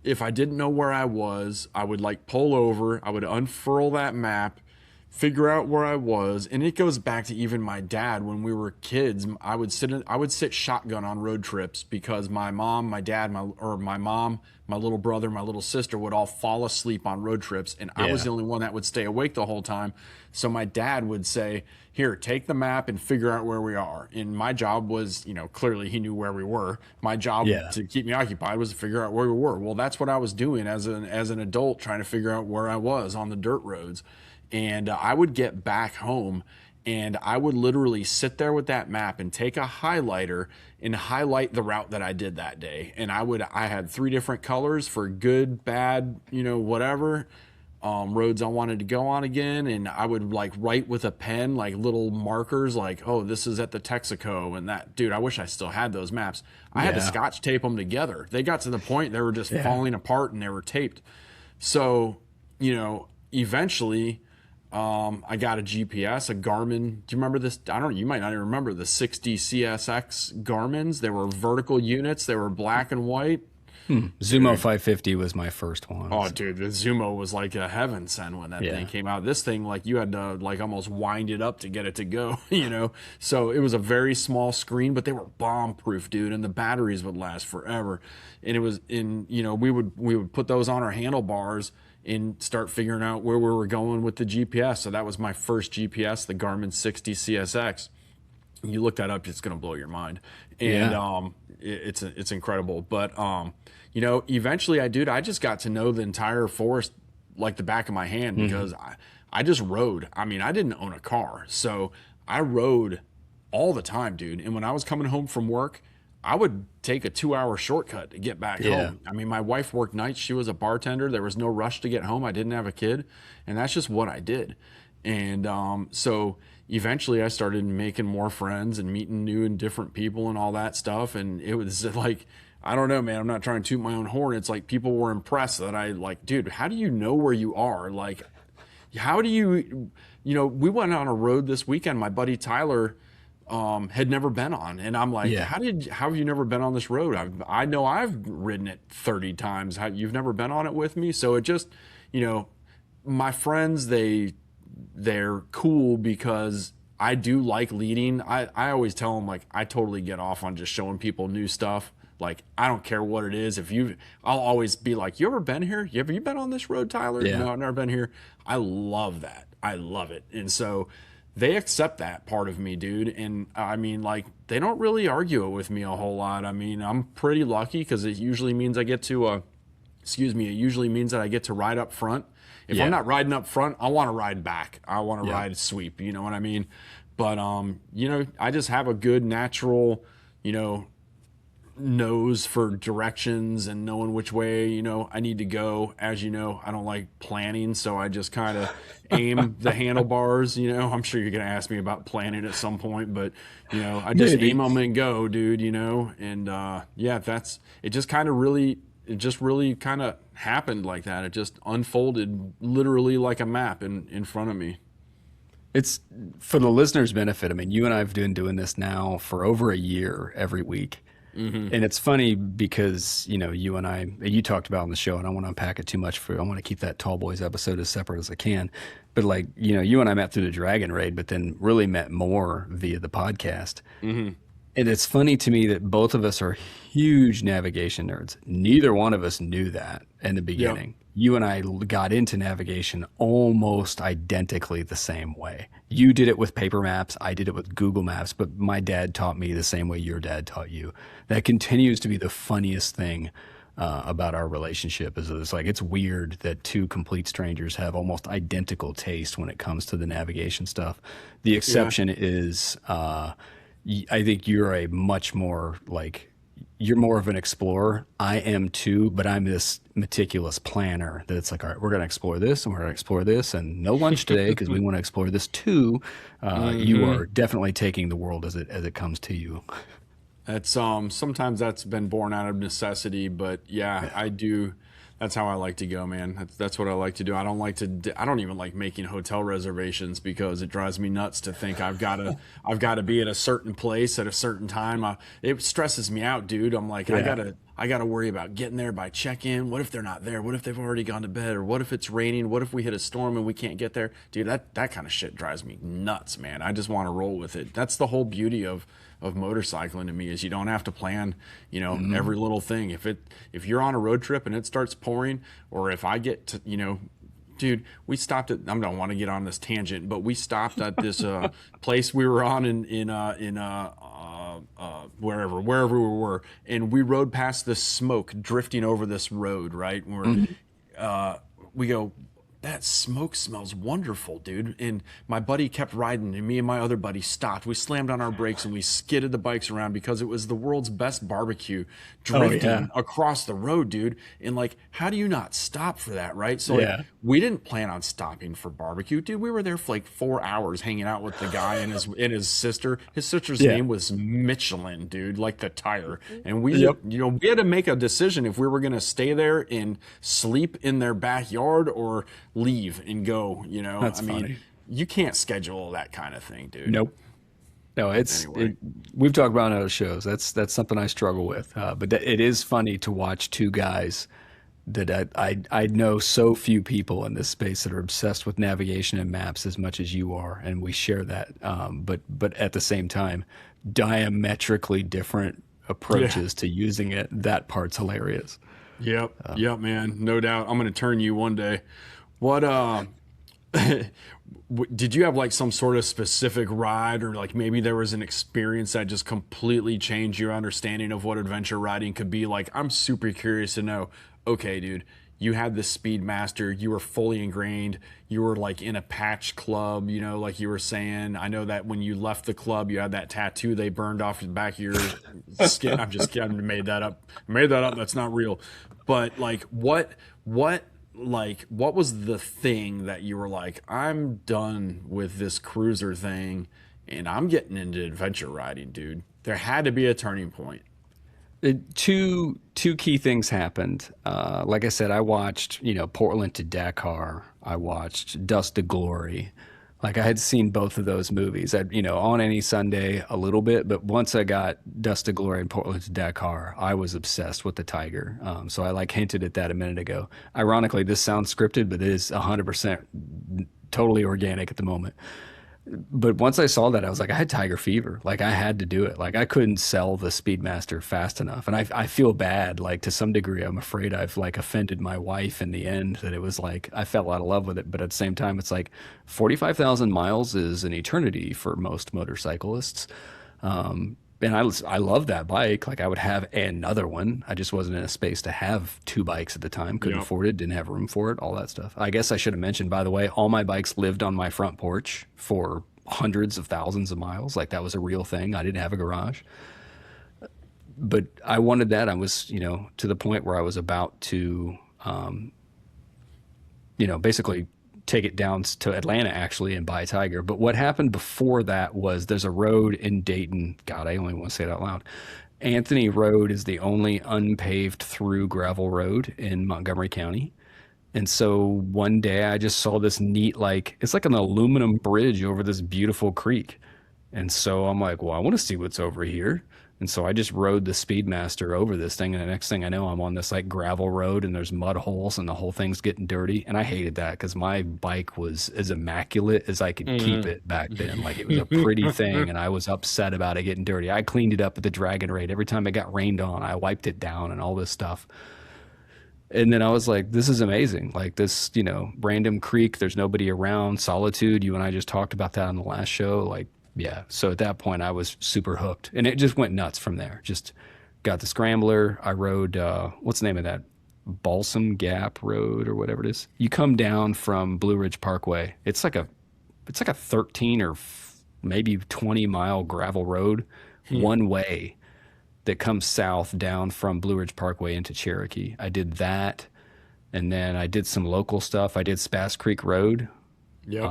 If I didn't know where I was, I would like pull over, I would unfurl that map, figure out where I was. And it goes back to even my dad when we were kids. I would sit shotgun on road trips because my mom, my dad, my mom, my little brother, my little sister would all fall asleep on road trips, and I was the only one that would stay awake the whole time. So my dad would say, here, take the map and figure out where we are. And my job was, clearly he knew where we were. My job to keep me occupied was to figure out where we were. Well, that's what I was doing as an adult, trying to figure out where I was on the dirt roads. And I would get back home, and I would literally sit there with that map and take a highlighter and highlight the route that I did that day. And I had 3 different colors for good, bad, whatever roads I wanted to go on again. And I would like write with a pen, like little markers, like, oh, this is at the Texaco. And that, dude, I wish I still had those maps. I had to scotch tape them together. They got to the point they were just falling apart and they were taped. So, eventually, I got a GPS, a Garmin. Do you remember this? I don't know. You might not even remember the 60 CSX Garmins. They were vertical units. They were black and white. Zumo 550 was my first one. Oh, dude, the Zumo was like a heaven sent when that thing came out. This thing, like you had to like almost wind it up to get it to go, So it was a very small screen, but they were bomb proof, dude, and the batteries would last forever. And it was we would put those on our handlebars and start figuring out where we were going with the GPS. So that was my first GPS, the Garmin 60 CSX. You look that up, it's going to blow your mind. And it's incredible. But eventually I just got to know the entire forest like the back of my hand because I just rode. I mean, I didn't own a car, so I rode all the time, dude. And when I was coming home from work, I would take a 2-hour shortcut to get back home. I mean, my wife worked nights. She was a bartender. There was no rush to get home. I didn't have a kid. And that's just what I did. And so eventually I started making more friends and meeting new and different people and all that stuff. And it was like, I don't know, man, I'm not trying to toot my own horn. It's like people were impressed that I like, dude, how do you know where you are? Like, how do you, we went on a road this weekend. My buddy Tyler had never been on, and I'm like, how have you never been on this road? I know I've ridden it 30 times. You've never been on it with me? So it just, my friends, they're cool because I do like leading. I always tell them, like, I totally get off on just showing people new stuff. Like, I don't care what it is. I'll always be like, you ever been here? Have you been on this road, Tyler? No, I've never been here. I love that. I love it. And so they accept that part of me, dude. And I mean, like, they don't really argue it with me a whole lot. I mean, I'm pretty lucky because it usually means I get to, it usually means that I get to ride up front. If I'm not riding up front, I want to ride back. I want to ride sweep. You know what I mean? But, I just have a good natural, nose for directions and knowing which way, I need to go. As you know, I don't like planning, so I just kind of aim the handlebars, I'm sure you're going to ask me about planning at some point, but, I just aim them and go, dude, and, it just really kind of happened like that. It just unfolded literally like a map in front of me. It's for the listeners' benefit. I mean, you and I have been doing this now for over a year every week. Hmm. And it's funny because, you talked about on the show, and I want to unpack it too much I want to keep that Tall Boys episode as separate as I can. But like, you and I met through the Dragon Raid, but then really met more via the podcast. Hmm. And it's funny to me that both of us are huge navigation nerds. Neither one of us knew that in the Yep. beginning. You and I got into navigation almost identically the same way. You did it with paper maps, I did it with Google Maps, but my dad taught me the same way your dad taught you. That continues to be the funniest thing about our relationship is that it's weird that two complete strangers have almost identical taste when it comes to the navigation stuff. The Yeah. exception is I think you're a much more like you're more of an explorer. I am too, but I'm this meticulous planner that it's like, all right, we're going to explore this and we're going to explore this and no lunch today because we want to explore this too. You Hmm. are definitely taking the world as it comes to you. That's sometimes that's been born out of necessity, but yeah, I do. That's how I like to go, man. That's what I like to do. I don't like to. I don't even like making hotel reservations because it drives me nuts to think I've got to be at a certain place at a certain time. It stresses me out, dude. I'm like, I Yeah. gotta I gotta worry about getting there by check-in. What if they're not there? What if they've already gone to bed? Or what if it's raining? What if we hit a storm and we can't get there? Dude, that kind of shit drives me nuts, man. I just want to roll with it. That's the whole beauty of motorcycling to me is you don't have to plan, every little thing. If you're on a road trip and it starts pouring, or if I get to, dude, we stopped at. I don't want to get on this tangent, but we stopped at this place we were on wherever we were, and we rode past this smoke drifting over this road. Right, and we go. That smoke smells wonderful, dude. And my buddy kept riding, and me and my other buddy stopped. We slammed on our brakes and we skidded the bikes around because it was the world's best barbecue Oh drifting yeah. across the road, dude. And like, how do you not stop for that, right? So like, Yeah. we didn't plan on stopping for barbecue, dude. We were there for like 4 hours hanging out with the guy and his sister. His sister's Yeah. name was Michelin, dude, like the tire. And we, Yep. we had to make a decision if we were gonna stay there and sleep in their backyard or leave and go. That's I mean, funny. you can't schedule that kind of thing, dude. Nope. No, Anyway. we've talked about it on other shows. That's something I struggle with. But it is funny to watch two guys that I know so few people in this space that are obsessed with navigation and maps as much as you are, and we share that. But at the same time, diametrically different Yeah. approaches to using it. That part's hilarious. Yep. Yep, man. No doubt. I'm gonna turn you one day. What did you have like some sort of specific ride, or like maybe there was an experience that just completely changed your understanding of what adventure riding could be like? I'm super curious to know. Okay, dude, you had this Speedmaster, you were fully ingrained, you were like in a patch club, like you were saying. I know that when you left the club, you had that tattoo they burned off the back of your skin. I'm just kidding. I made that up. That's not real. But like, what was the thing that you were like, I'm done with this cruiser thing and I'm getting into adventure riding, dude? There had to be a turning point. Two key things happened. Like I said, I watched Portland to Dakar. I watched Dust to Glory. Like I had seen both of those movies. On any Sunday a little bit, but once I got Dust to Glory and Portland to Dakar, I was obsessed with the Tiger. So I like hinted at that a minute ago. Ironically, this sounds scripted, but it is 100% totally organic at the moment. But once I saw that, I was like, I had tiger fever. Like I had to do it. Like I couldn't sell the Speedmaster fast enough. And I feel bad, like to some degree, I'm afraid I've like offended my wife in the end that it was like, I fell out of love with it. But at the same time, it's like 45,000 miles is an eternity for most motorcyclists. And I love that bike. Like I would have another one. I just wasn't in a space to have two bikes at the time. Couldn't Yep. afford it. Didn't have room for it. All that stuff. I guess I should have mentioned, by the way, all my bikes lived on my front porch for hundreds of thousands of miles. Like that was a real thing. I didn't have a garage, but I wanted that. I was, to the point where I was about to, basically take it down to Atlanta actually and buy a Tiger. But what happened before that was there's a road in Dayton. God, I only want to say it out loud. Anthony Road is the only unpaved through gravel road in Montgomery County. And so one day I just saw this neat, like, it's like an aluminum bridge over this beautiful creek. And so I'm like, well, I want to see what's over here. And so I just rode the Speedmaster over this thing, and the next thing I know, I'm on this like gravel road, and there's mud holes, and the whole thing's getting dirty. And I hated that because my bike was as immaculate as I could keep it back then. Like, it was a pretty thing, and I was upset about it getting dirty. I cleaned it up at the Dragon Raid. Every time it got rained on, I wiped it down and all this stuff. And then I was like, this is amazing. Like, this, random creek, there's nobody around, solitude. You and I just talked about that on the last show. Like, yeah. So at that point, I was super hooked, and it just went nuts from there. Just got the scrambler. I rode, what's the name of that? Balsam Gap Road or whatever it is. You come down from Blue Ridge Parkway. It's like a 13 or maybe 20-mile gravel road, one way, that comes south down from Blue Ridge Parkway into Cherokee. I did that, and then I did some local stuff. I did Spass Creek Road. Yep.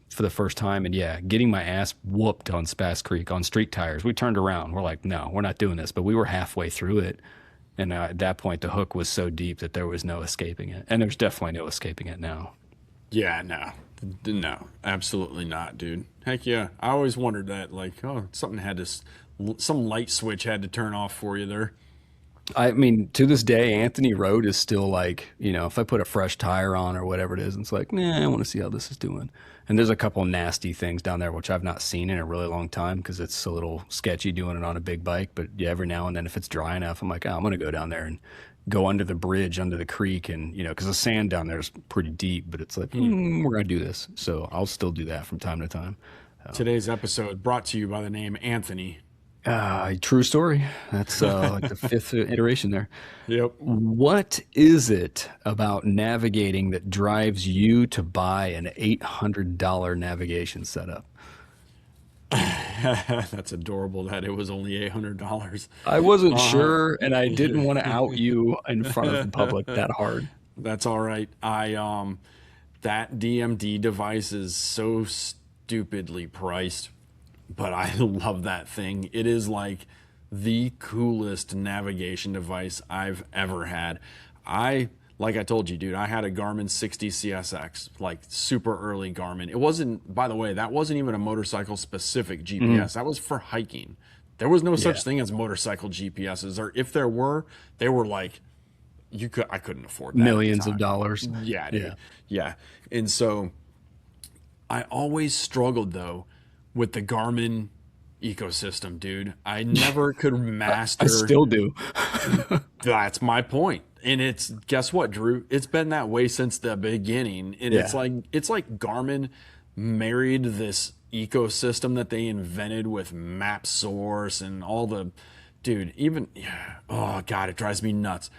For the first time. And yeah, getting my ass whooped on Spass Creek on street tires. We turned around. We're like, no, we're not doing this. But we were halfway through it. And at that point, the hook was so deep that there was no escaping it. And there's definitely no escaping it now. Yeah, no, absolutely not, dude. Heck yeah. I always wondered that, like, oh, some light switch had to turn off for you there. I mean, to this day, Anthony Road is still like, if I put a fresh tire on or whatever it is, it's like, nah, I want to see how this is doing. And there's a couple nasty things down there, which I've not seen in a really long time because it's a little sketchy doing it on a big bike. But yeah, every now and then, if it's dry enough, I'm like, oh, I'm going to go down there and go under the bridge, under the creek. And, because the sand down there is pretty deep, but it's like, we're going to do this. So I'll still do that from time to time. Today's episode brought to you by the name Anthony. True story. That's like the fifth iteration there. Yep. What is it about navigating that drives you to buy an $800 navigation setup? That's adorable that it was only $800. I wasn't sure, and I didn't want to out you in front of the public that hard. That's all right. That DMD device is so stupidly priced. But I love that thing. It is like the coolest navigation device I've ever had. Like I told you, dude, I had a Garmin 60 CSX, like super early Garmin. It wasn't, by the way, that wasn't even a motorcycle specific GPS. That was for hiking. There was no such thing as motorcycle GPSs, or if there were, they were like, I couldn't afford that. Millions of dollars. Yeah, dude. Yeah. And so I always struggled though with the Garmin ecosystem, dude. I never could master. I still do. That's my point. And guess what, Drew? It's been that way since the beginning. And it's like Garmin married this ecosystem that they invented with Map Source and all the, oh God, it drives me nuts.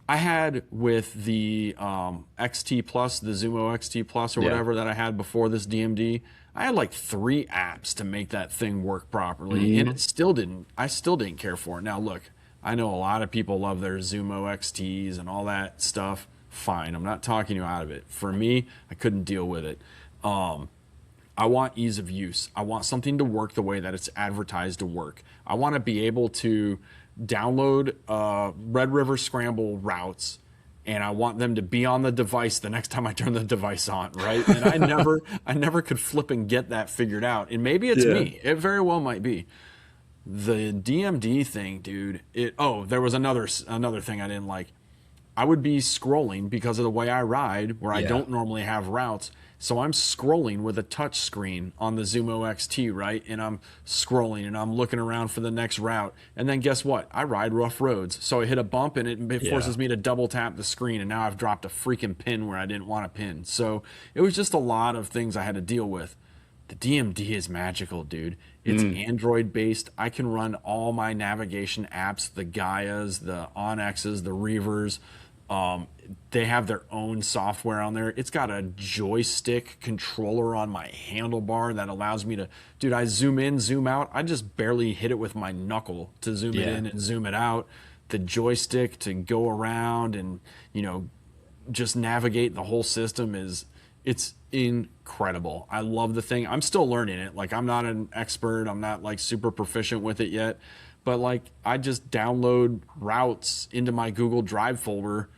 I had with the XT Plus, the Zumo XT Plus or whatever that I had before this DMD, I had like 3 apps to make that thing work properly, and I still didn't care for it. Now look, I know a lot of people love their Zumo XTs and all that stuff. Fine, I'm not talking you out of it. For me, I couldn't deal with it. I want ease of use. I want something to work the way that it's advertised to work. I want to be able to download Red River Scramble routes, and I want them to be on the device the next time I turn the device on, right? And I never could flip and get that figured out. And maybe it's me. It very well might be. The DMD thing, dude. There was another thing I didn't like. I would be scrolling because of the way I ride, where I don't normally have routes. So I'm scrolling with a touch screen on the Zumo XT, right? And I'm scrolling and I'm looking around for the next route. And then guess what? I ride rough roads. So I hit a bump and it forces me to double tap the screen. And now I've dropped a freaking pin where I didn't want a pin. So it was just a lot of things I had to deal with. The DMD is magical, dude. It's Android based. I can run all my navigation apps, the Gaias, the Onexes, the Reavers. They have their own software on there. It's got a joystick controller on my handlebar that allows me to, dude, I zoom in, zoom out. I just barely hit it with my knuckle to zoom it in and zoom it out. The joystick to go around and, just navigate the whole system it's incredible. I love the thing. I'm still learning it. Like, I'm not an expert. I'm not like super proficient with it yet, but like I just download routes into my Google Drive folder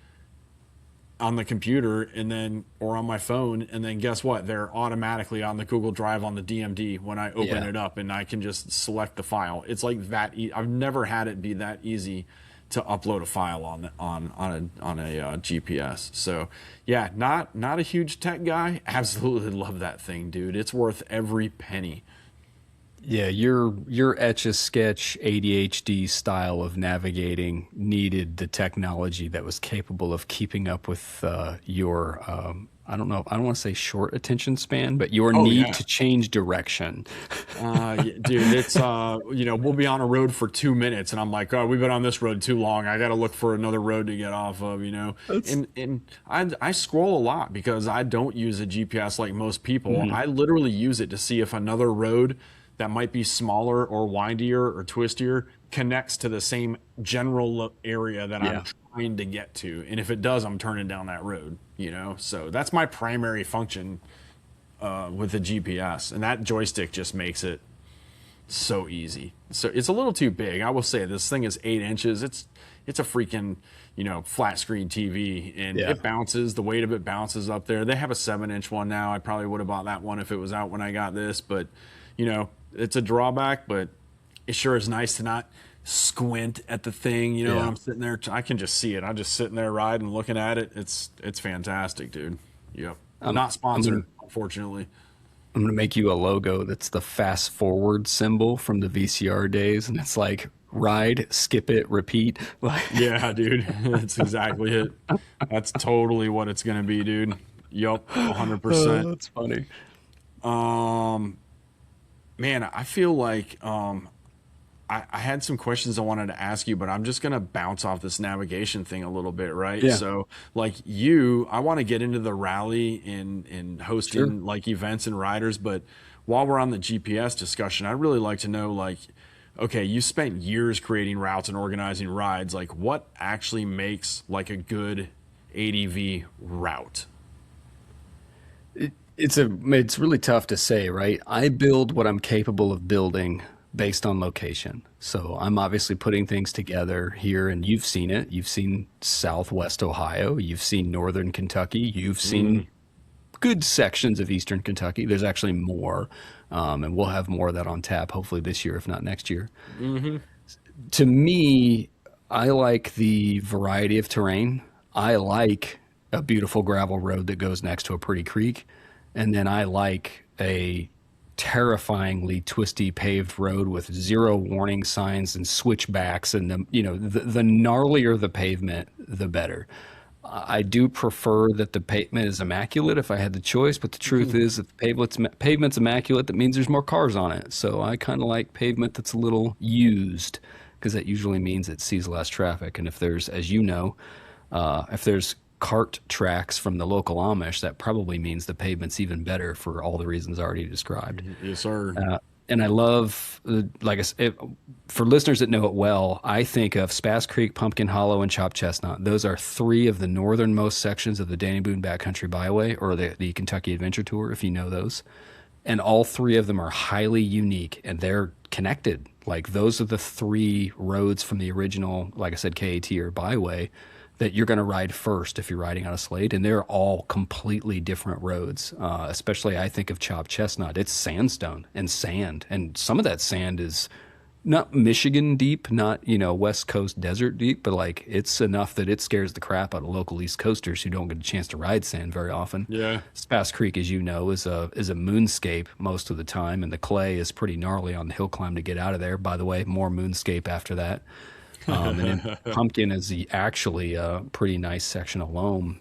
on the computer and then or on my phone, and then guess what, they're automatically on the Google Drive on the DMD when I open Yeah. it up, and I can just select the file. It's like that I've never had it be that easy to upload a file on a GPS. So yeah, not a huge tech guy. Absolutely love that thing, dude. It's worth every penny. Yeah, your etch a sketch ADHD style of navigating needed the technology that was capable of keeping up with your I don't know, I don't want to say short attention span, but your Oh need yeah. to change direction. Dude, it's we'll be on a road for 2 minutes, and I'm like, oh, we've been on this road too long. I got to look for another road to get off of, That's And I scroll a lot because I don't use a GPS like most people. Mhm. I literally use it to see if another road that might be smaller or windier or twistier connects to the same general area that I'm Yeah. trying to get to. And if it does, I'm turning down that road. So that's my primary function with the GPS, and that joystick just makes it so easy. So it's a little too big. I will say this thing is 8 inches. It's a freaking flat screen TV, and Yeah. it bounces. The weight of it bounces up there. They have a 7-inch one now. I probably would have bought that one if it was out when I got this, but it's a drawback. But it sure is nice to not squint at the thing. Yeah. I'm sitting there. I can just see it. I'm just sitting there riding, looking at it. It's fantastic, dude. Yep. I'm Not I'm sponsored, gonna unfortunately. I'm gonna make you a logo that's the fast forward symbol from the VCR days, and it's like ride, skip it, repeat. Like, Yeah, dude. That's exactly it. That's totally what it's gonna be, dude. Yup, oh, 100%. that's funny. Um, Man, I feel like I had some questions I wanted to ask you, but I'm just gonna bounce off this navigation thing a little bit, right? Yeah, So, like I want to get into the rally and sure. hosting like events and riders, but while we're on the GPS discussion, I'd really like to know, like, okay, you spent years creating routes and organizing rides. Like, what actually makes like a good ADV route? It's really tough to say, right? I build what I'm capable of building based on location. So I'm obviously putting things together here, and you've seen it. You've seen Southwest Ohio, you've seen Northern Kentucky, you've Mm, seen good sections of Eastern Kentucky. There's actually more, and we'll have more of that on tap hopefully this year, if not next year. hmm To me, I like the variety of terrain. I like a beautiful gravel road that goes next to a pretty creek. And then I like a terrifyingly twisty paved road with zero warning signs and switchbacks. And the gnarlier the pavement, the better. I do prefer that the pavement is immaculate if I had the choice, but the truth is, if the pavement's immaculate, that means there's more cars on it. So I kind of like pavement that's a little used because that usually means it sees less traffic. And if there's, as you know, if there's cart tracks from the local Amish, that probably means the pavement's even better for all the reasons already described. Yes, sir. And I love, like I said, for listeners that know it well, I think of Spass Creek, Pumpkin Hollow, and Chopped Chestnut. Those are three of the northernmost sections of the Danny Boone Backcountry Byway, or the Kentucky Adventure Tour, if you know those. And all three of them are highly unique, and they're connected. Like those are the three roads from the original, like I said, KAT or Byway, that you're going to ride first if you're riding on a Slate, and they're all completely different roads. Especially, I think of Chopped Chestnut. It's sandstone and sand, and some of that sand is not Michigan deep, not West Coast desert deep, but like it's enough that it scares the crap out of local East Coasters who don't get a chance to ride sand very often. Yeah. Spass Creek, as you know, is a moonscape most of the time, and the clay is pretty gnarly on the hill climb to get out of there. By the way, more moonscape after that. And then Pumpkin is actually a pretty nice section of loam,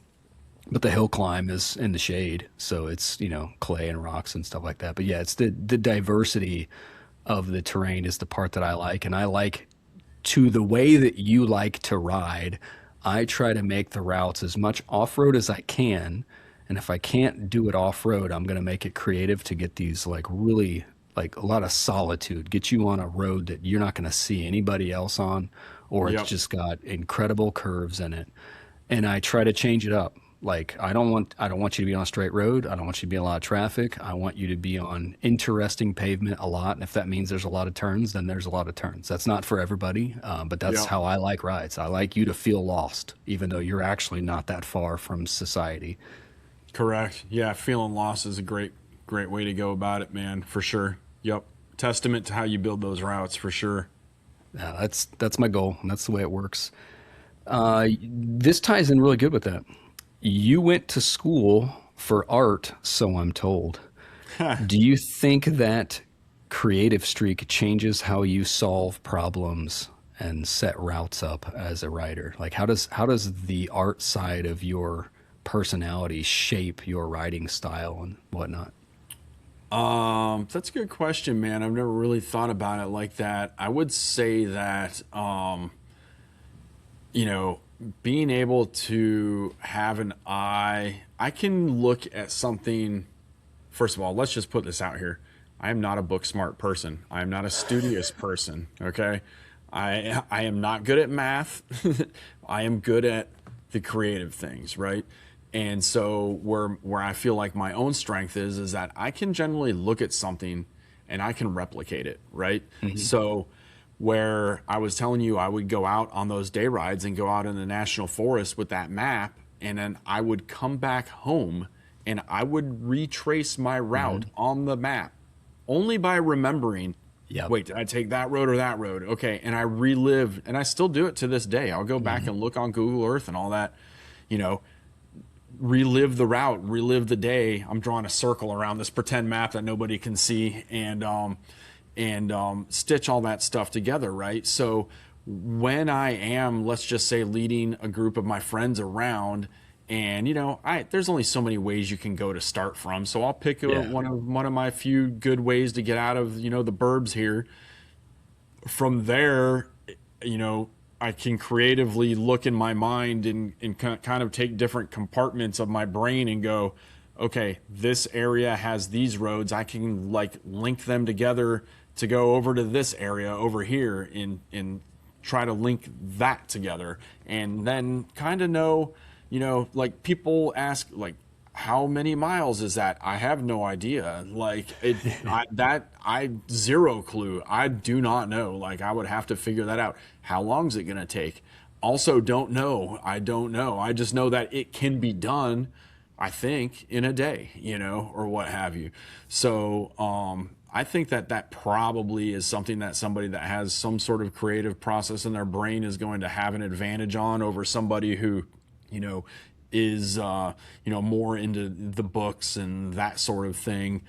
but the hill climb is in the shade, so it's clay and rocks and stuff like that. But yeah, it's the diversity of the terrain is the part that I like, and I like to the way that you like to ride. I try to make the routes as much off road as I can, and if I can't do it off road, I'm gonna make it creative to get these like really like a lot of solitude, get you on a road that you're not gonna see anybody else on, or it's Yep. just got incredible curves in it. And I try to change it up. Like, I don't want you to be on a straight road. I don't want you to be in a lot of traffic. I want you to be on interesting pavement a lot. And if that means there's a lot of turns, then there's a lot of turns. That's not for everybody, but that's Yeah. how I like rides. I like you to feel lost, even though you're actually not that far from society. Correct. Yeah, feeling lost is a great way to go about it, man, for sure. Yep. Testament to how you build those routes, for sure. Yeah, that's my goal, and that's the way it works. This ties in really good with that. You went to school for art, so I'm told. Do you think that creative streak changes how you solve problems and set routes up as a writer? Like, how does the art side of your personality shape your writing style and whatnot? That's a good question, man. I've never really thought about it like that. I would say that you know, being able to have an eye, I can look at something. First of all, let's just put this out here. I am not a book smart person. I am not a studious person. Okay. I am not good at math. I am good at the creative things, right? And so where I feel like my own strength is that I can generally look at something and I can replicate it, right? So where I was telling you I would go out on those day rides and go out in the national forest with that map, and then I would come back home and I would retrace my route on the map only by remembering, Yep. wait, did I take that road or that road? Okay. And I relive, and I still do it to this day. I'll go back and look on Google Earth and all that, you know, relive the route, relive the day. I'm drawing a circle around this pretend map that nobody can see, and stitch all that stuff together, right? So when I am, let's just say, leading a group of my friends around, and there's only so many ways you can go to start from. So I'll pick Yeah. one of my few good ways to get out of the burbs here. From there, I can creatively look in my mind and kind of take different compartments of my brain and go, okay, this area has these roads. I can like link them together to go over to this area over here and try to link that together. And then kind of know, like people ask like, how many miles is that? I have no idea. Like I zero clue. I do not know. Like I would have to figure that out. How long is it going to take? Also don't know. I don't know. I just know that it can be done, I think, in a day, or what have you. So, I think that probably is something that somebody that has some sort of creative process in their brain is going to have an advantage on over somebody who, is more into the books and that sort of thing.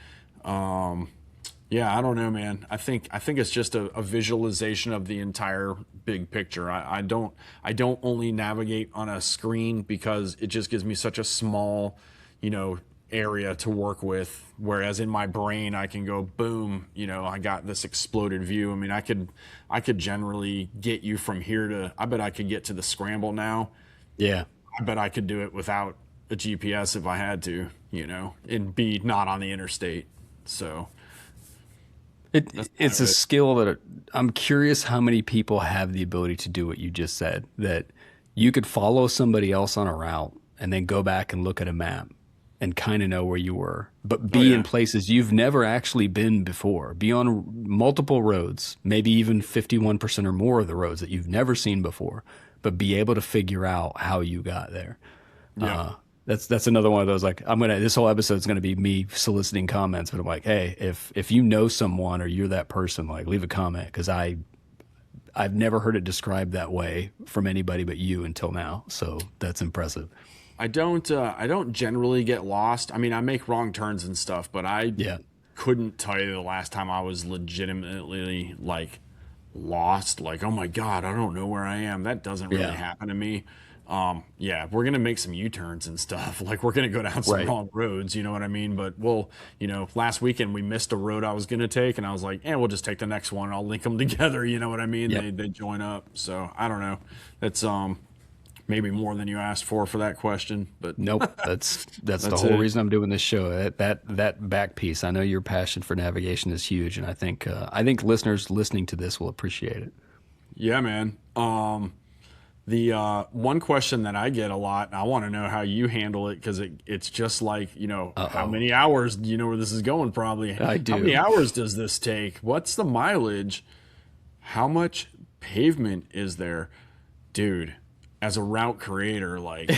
Yeah, I don't know, man. I think it's just a visualization of the entire big picture. I don't only navigate on a screen because it just gives me such a small, area to work with. Whereas in my brain, I can go boom. I got this exploded view. I mean, I could generally get you from here to. I bet I could get to the scramble now. Yeah. I bet I could do it without a GPS if I had to, and be not on the interstate. So that's kind It's of a it. skill that I'm curious how many people have the ability to do what you just said, that you could follow somebody else on a route and then go back and look at a map and kind of know where you were, but Oh be in yeah, places you've never actually been before, be on multiple roads, maybe even 51% or more of the roads that you've never seen before, but be able to figure out how you got there. yeah. That's another one of those, like, this whole episode is gonna be me soliciting comments, but I'm like, hey, if you know someone or you're that person, like, leave a comment, because I've never heard it described that way from anybody but you until now. So that's impressive. I don't generally get lost. I mean, I make wrong turns and stuff, but I Yeah. couldn't tell you the last time I was legitimately like lost. Like, oh my God, I don't know where I am. That doesn't really Yeah. happen to me. Yeah, we're gonna make some U-turns and stuff. Like we're gonna go down some Right. wrong roads, you know what I mean? But last weekend we missed a road I was gonna take, and I was like, yeah, we'll just take the next one. I'll link them together. You know what I mean? Yep. They join up. So I don't know. That's maybe more than you asked for that question, but Nope. That's the that's whole it. reason I'm doing this show. That back piece. I know your passion for navigation is huge, and I think listeners listening to this will appreciate it. Yeah, man. The one question that I get a lot, and I want to know how you handle it, because it's just like, how many hours, do you know where this is going probably? I How many do. hours does this take? What's the mileage? How much pavement is there? Dude, as a route creator, like,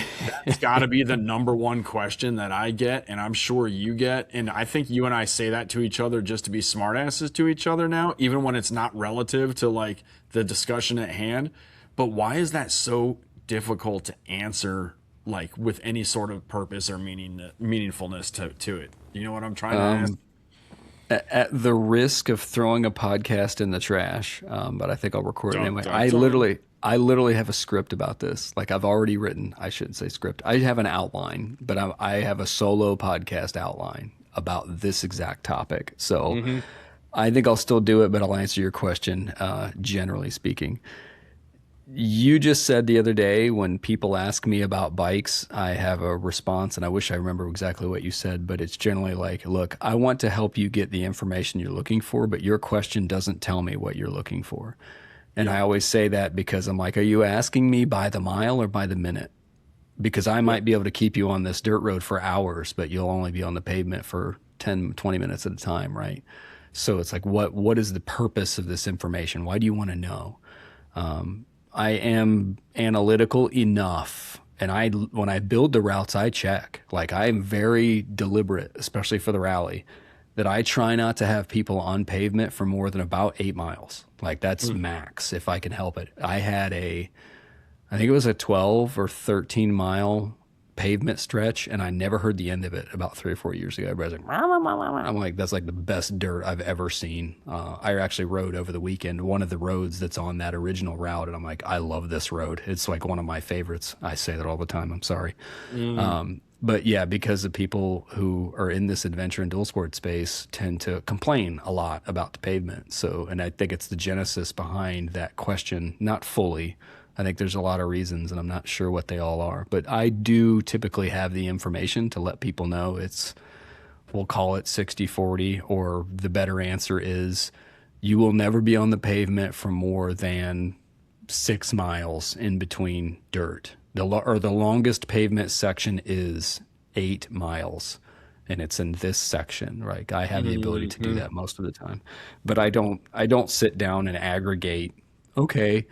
that's got to be the number one question that I get, and I'm sure you get. And I think you and I say that to each other just to be smartasses to each other now, even when it's not relative to like the discussion at hand. But why is that so difficult to answer, like with any sort of purpose or meaningfulness to it? You know what I'm trying to ask? At the risk of throwing a podcast in the trash, but I think I'll record it Dun, anyway. dun, dun. I literally have a script about this. Like I've already written. I shouldn't say script. I have an outline, but I have a solo podcast outline about this exact topic. So I think I'll still do it, but I'll answer your question. Generally speaking, you just said the other day when people ask me about bikes, I have a response, and I wish I remember exactly what you said, but it's generally like, look, I want to help you get the information you're looking for, but your question doesn't tell me what you're looking for. And I Yep. always say that because I'm like, are you asking me by the mile or by the minute? Because I Yep. might be able to keep you on this dirt road for hours, but you'll only be on the pavement for 10, 20 minutes at a time, right? So it's like, what is the purpose of this information? Why do you want to know? I am analytical enough, and when I build the routes, I check. Like I am very deliberate, especially for the rally, that I try not to have people on pavement for more than about 8 miles. Like that's max if I can help it. I think it was a 12 or 13 mile pavement stretch, and I never heard the end of it about 3 or 4 years ago. Everybody's like, "Rah, rah, rah, rah, rah." I'm like, that's like the best dirt I've ever seen. I actually rode over the weekend one of the roads that's on that original route, and I'm like, I love this road. It's like one of my favorites. I say that all the time. I'm sorry. But yeah, because the people who are in this adventure and dual sport space tend to complain a lot about the pavement. So, and I think it's the genesis behind that question, not fully. I think there's a lot of reasons, and I'm not sure what they all are. But I do typically have the information to let people know we'll call it 60/40, or the better answer is you will never be on the pavement for more than 6 miles in between dirt. The longest pavement section is 8 miles, and it's in this section. Right, I have the ability to do that most of the time, but I don't sit down and aggregate. Okay,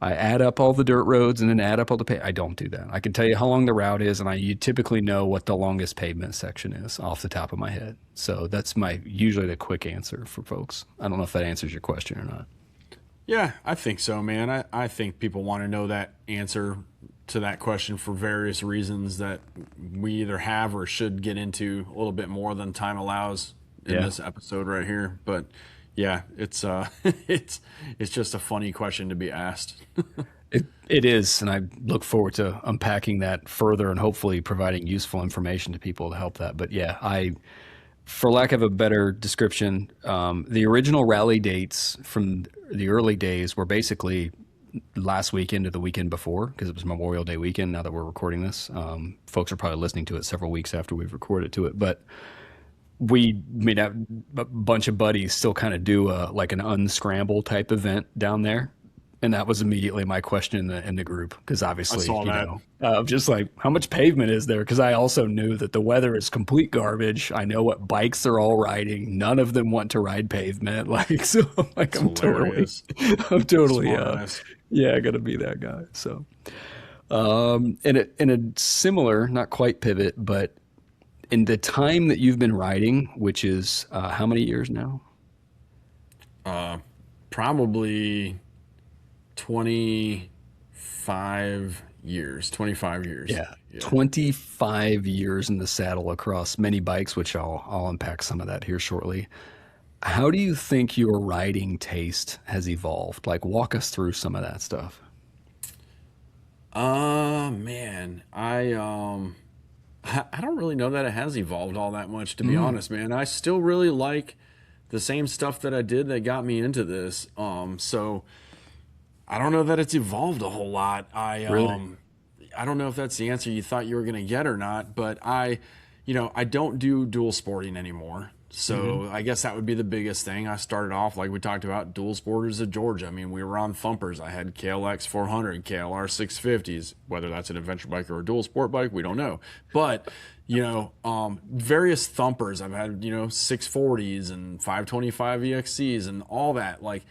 I add up all the dirt roads and then add up all the I don't do that. I can tell you how long the route is, and you typically know what the longest pavement section is off the top of my head. So that's usually the quick answer for folks. I don't know if that answers your question or not. Yeah, I think so, man. I think people want to know that answer to that question for various reasons that we either have or should get into a little bit more than time allows in Yeah. this episode right here. But yeah, it's it's just a funny question to be asked. It is, and I look forward to unpacking that further and hopefully providing useful information to people to help that. But yeah, for lack of a better description, the original rally dates from the early days were basically last weekend to the weekend before, because it was Memorial Day weekend. Now that we're recording this, folks are probably listening to it several weeks after we've recorded to it, but we made a bunch of buddies still kind of do like an unscramble type event down there. And that was immediately my question in the group, because obviously, saw that. just like, how much pavement is there? Because I also knew that the weather is complete garbage. I know what bikes they're all riding. None of them want to ride pavement. Like, so I'm like, Hilarious. I'm totally, Smartass. yeah, I got to be that guy. So, in a similar, not quite pivot, but in the time that you've been riding, which is how many years now? Probably 25 years. 25 years. Yeah. Yeah. 25 years in the saddle across many bikes, which I'll unpack some of that here shortly. How do you think your riding taste has evolved? Like, walk us through some of that stuff. Man, I don't really know that it has evolved all that much, to be honest, man. I still really like the same stuff that I did that got me into this. So I don't know that it's evolved a whole lot. Really? I don't know if that's the answer you thought you were going to get or not, but I don't do dual sporting anymore. So I guess that would be the biggest thing. I started off, like we talked about, dual sporters of Georgia. I mean, we were on thumpers. I had KLX 400, KLR 650s. Whether that's an adventure bike or a dual sport bike, we don't know. But, various thumpers. I've had, 640s and 525 EXCs and all that. Like,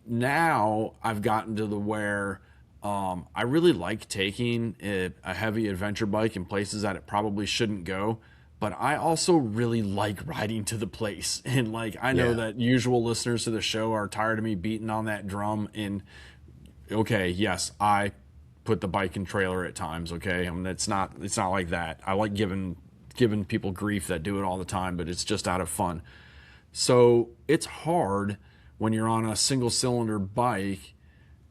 now I've gotten to the where I really like taking a heavy adventure bike in places that it probably shouldn't go. But I also really like riding to the place. And like, I know that usual listeners to the show are tired of me beating on that drum. And okay, yes, I put the bike in trailer at times. Okay. I mean, it's not like that. I like giving people grief that do it all the time, but it's just out of fun. So it's hard when you're on a single cylinder bike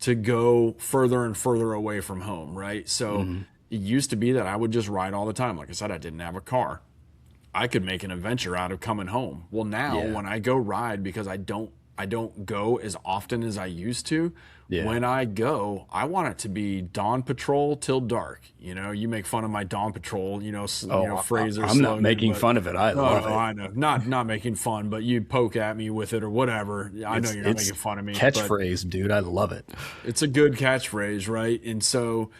to go further and further away from home. Right. So it used to be that I would just ride all the time. Like I said, I didn't have a car. I could make an adventure out of coming home. Well, now when I go ride, because I don't go as often as I used to, when I go, I want it to be dawn patrol till dark. You make fun of my dawn patrol, phrase or I'm not making fun of it. I love it. I know. Not making fun, but you poke at me with it or whatever. I know you're not making fun of me. Catchphrase, dude. I love it. It's a good catchphrase, right? And so,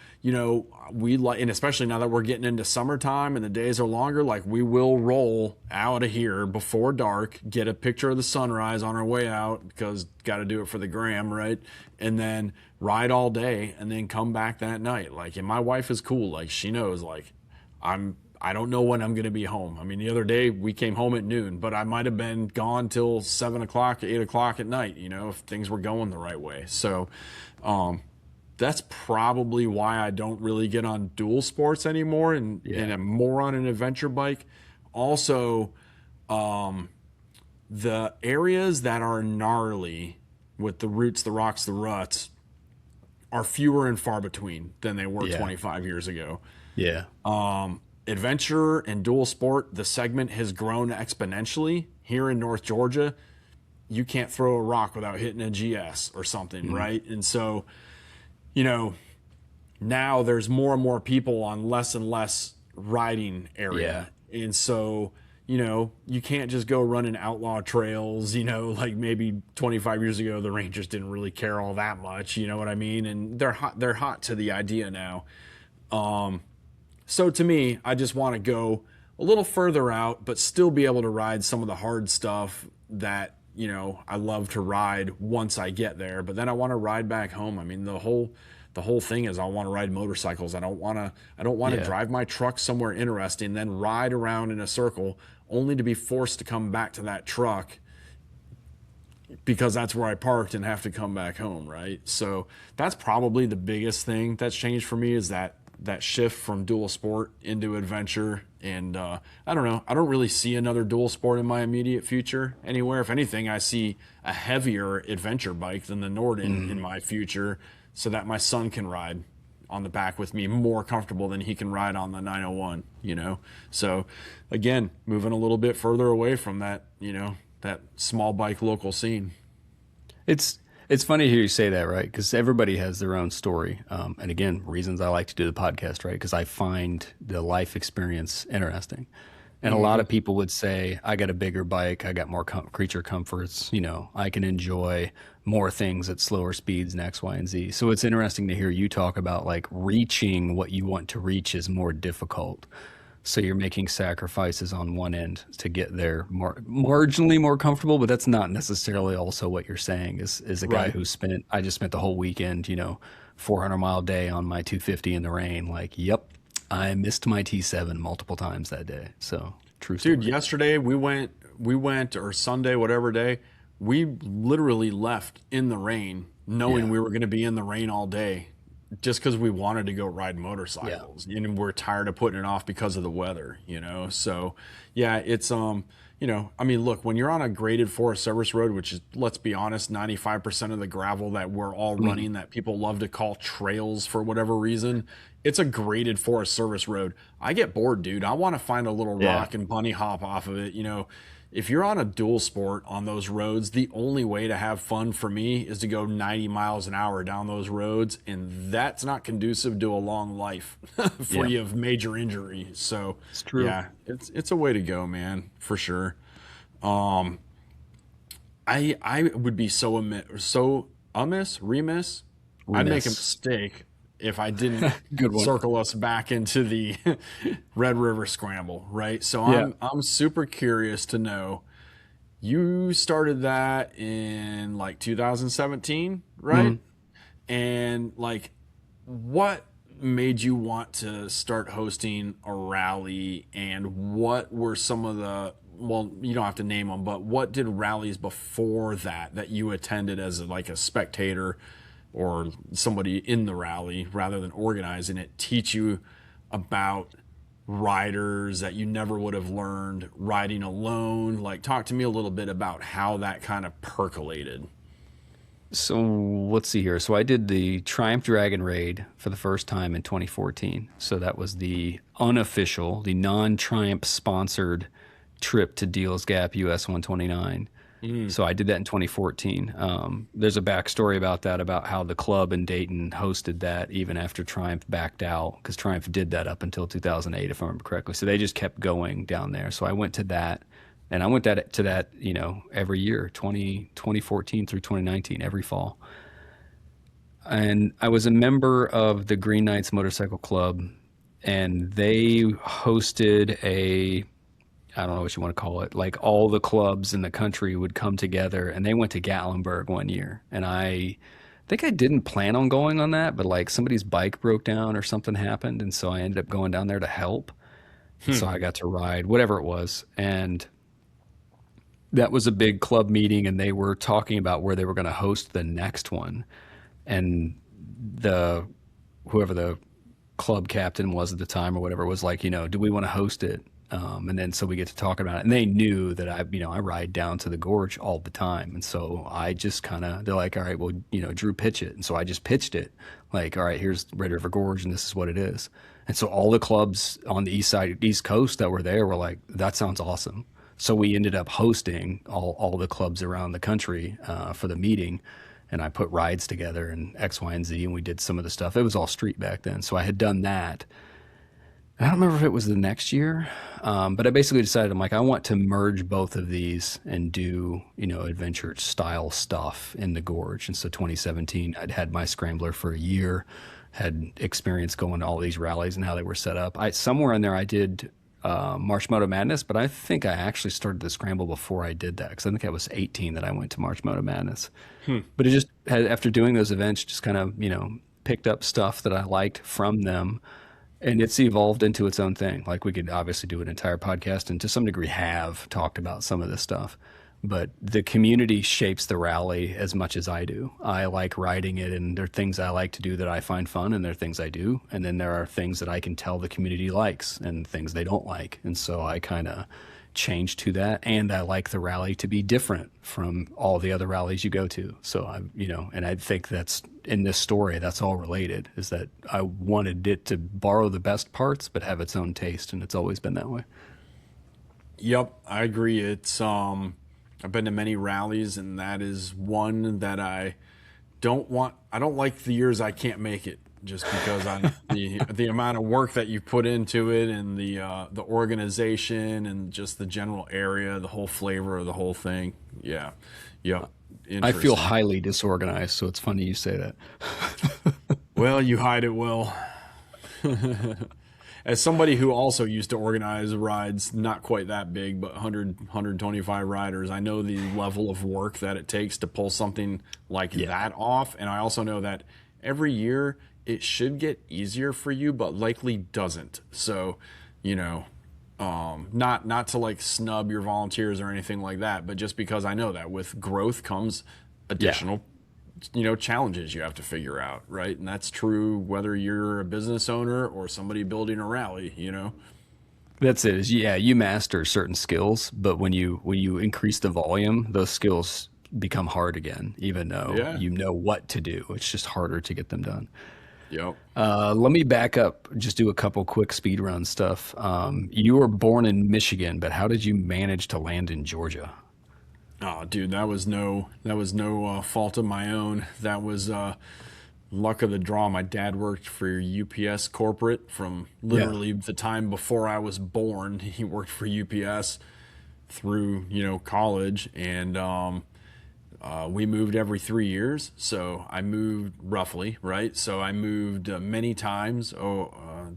we like, and especially now that we're getting into summertime and the days are longer, like we will roll out of here before dark, get a picture of the sunrise on our way out because got to do it for the gram, right? And then ride all day and then come back that night. Like, and my wife is cool. Like, she knows, like, I don't know when I'm going to be home. I mean, the other day we came home at noon, but I might have been gone till 7 o'clock, 8 o'clock at night, if things were going the right way. So, that's probably why I don't really get on dual sports anymore and am more on an adventure bike. Also, the areas that are gnarly with the roots, the rocks, the ruts are fewer and far between than they were 25 years ago. Yeah. Adventure and dual sport, the segment has grown exponentially. Here in North Georgia, you can't throw a rock without hitting a GS or something, right? And so, now there's more and more people on less and less riding area. And so, you can't just go running outlaw trails, like maybe 25 years ago, the Rangers didn't really care all that much. You know what I mean? And they're hot to the idea now. So to me, I just want to go a little further out, but still be able to ride some of the hard stuff that, I love to ride once I get there, but then I want to ride back home. I mean, the whole thing is I want to ride motorcycles. I don't want to drive my truck somewhere interesting, then ride around in a circle only to be forced to come back to that truck because that's where I parked and have to come back home. Right. So that's probably the biggest thing that's changed for me is that shift from dual sport into adventure. And I don't know. I don't really see another dual sport in my immediate future anywhere. If anything, I see a heavier adventure bike than the Norden in my future so that my son can ride on the back with me more comfortable than he can ride on the 901, So again, moving a little bit further away from that, that small bike local scene. It's funny to hear you say that, right? Because everybody has their own story. And again, reasons I like to do the podcast, right? Because I find the life experience interesting. And a lot of people would say, I got a bigger bike, I got more creature comforts, I can enjoy more things at slower speeds and X, Y, and Z. So it's interesting to hear you talk about like reaching what you want to reach is more difficult. So you're making sacrifices on one end to get there marginally more comfortable, but that's not necessarily also what you're saying is a guy who I just spent the whole weekend, 400-mile day on my 250 in the rain. Like, yep, I missed my T7 multiple times that day. So true story. Dude, yesterday we went, or Sunday, whatever day, we literally left in the rain knowing we were going to be in the rain all day. Just because we wanted to go ride motorcycles and we're tired of putting it off because of the weather, So yeah, it's, I mean, look, when you're on a graded Forest Service road, which is, let's be honest, 95% of the gravel that we're all running that people love to call trails for whatever reason, it's a graded Forest Service road. I get bored, dude. I want to find a little rock and bunny hop off of it. If you're on a dual sport on those roads, the only way to have fun for me is to go 90 miles an hour down those roads, and that's not conducive to a long life free of major injury. So it's true. Yeah, it's a way to go, man, for sure. I would be remiss. I'd make a Remiss. mistake if I didn't Good one. circle us back into the Red River Scramble, right? So Yeah. I'm super curious to know. You started that in like 2017, right? Mhm. And like, what made you want to start hosting a rally, and what were some of the, well, you don't have to name them, but what did rallies before that you attended as like a spectator or somebody in the rally rather than organizing it teach you about riders that you never would have learned riding alone? Like, talk to me a little bit about how that kind of percolated. So let's see here. So I did the Triumph Dragon Raid for the first time in 2014. So that was the unofficial, the non-Triumph sponsored trip to Deals Gap US 129. Mm. So I did that in 2014. There's a backstory about that, about how the club in Dayton hosted that even after Triumph backed out, because Triumph did that up until 2008, if I remember correctly. So they just kept going down there. So I went to that, and I went to that, every year, 2014 through 2019, every fall. And I was a member of the Green Knights Motorcycle Club, and they hosted a, I don't know what you want to call it. Like all the clubs in the country would come together, and they went to Gatlinburg one year. And I think I didn't plan on going on that, but like somebody's bike broke down or something happened. And so I ended up going down there to help. And so I got to ride whatever it was. And that was a big club meeting, and they were talking about where they were going to host the next one. And the, whoever the club captain was at the time or whatever was like, do we want to host it? And then so we get to talk about it, and they knew that I ride down to the gorge all the time, and so I just kind of, they're like, all right, well, Drew, pitch it, and so I just pitched it, like, all right, here's Red River Gorge, and this is what it is, and so all the clubs on the East Coast that were there were like, that sounds awesome. So we ended up hosting all the clubs around the country for the meeting, and I put rides together and X, Y, and Z, and we did some of the stuff. It was all street back then, so I had done that. I don't remember if it was the next year, but I basically decided, I'm like, I want to merge both of these and do, adventure style stuff in the gorge. And so 2017, I'd had my scrambler for a year, had experience going to all these rallies and how they were set up. Somewhere in there I did March Moto Madness, but I think I actually started the scramble before I did that, because I think I was 18 that I went to March Moto Madness. But it just had, after doing those events, just kind of, picked up stuff that I liked from them, and it's evolved into its own thing. Like, we could obviously do an entire podcast and to some degree have talked about some of this stuff, but the community shapes the rally as much as I do. I like riding it, and there are things I like to do that I find fun, and there are things I do, and then there are things that I can tell the community likes and things they don't like. And so I kind of change to that, and I like the rally to be different from all the other rallies you go to. So and I think that's, in this story, that's all related, is that I wanted it to borrow the best parts but have its own taste, and it's always been that way. Yep, I agree. It's I've been to many rallies, and that is one that I don't like the years I can't make it, just because the amount of work that you put into it, and the organization, and just the general area, the whole flavor of the whole thing. Yeah. Yep. I feel Interesting. highly disorganized, so it's funny you say that. Well, you hide it well. As somebody who also used to organize rides, not quite that big, but 125 riders, I know the level of work that it takes to pull something like that off. And I also know that every year it should get easier for you, but likely doesn't. So, not to like snub your volunteers or anything like that, but just because I know that with growth comes additional challenges you have to figure out, right? And that's true whether you're a business owner or somebody building a rally. That's it. You master certain skills, but when you increase the volume, those skills become hard again, even though Yeah. you know what to do. It's just harder to get them done. Yep. Let me back up, just do a couple quick speed run stuff. You were born in Michigan, but how did you manage to land in Georgia? Oh, dude, that was no fault of my own. That was luck of the draw. My dad worked for UPS corporate from literally the time before I was born. He worked for UPS. through, college. And we moved every 3 years. So I moved roughly, right? So I moved many times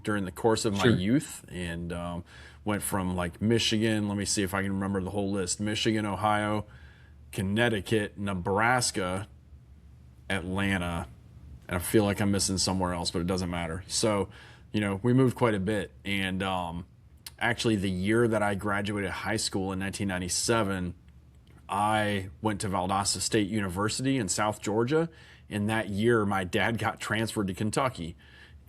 during the course of my Sure. youth, and went from like Michigan. Let me see if I can remember the whole list: Michigan, Ohio, Connecticut, Nebraska, Atlanta, and I feel like I'm missing somewhere else, but it doesn't matter. So, we moved quite a bit. And actually, the year that I graduated high school in 1997, I went to Valdosta State University in South Georgia. And that year, my dad got transferred to Kentucky.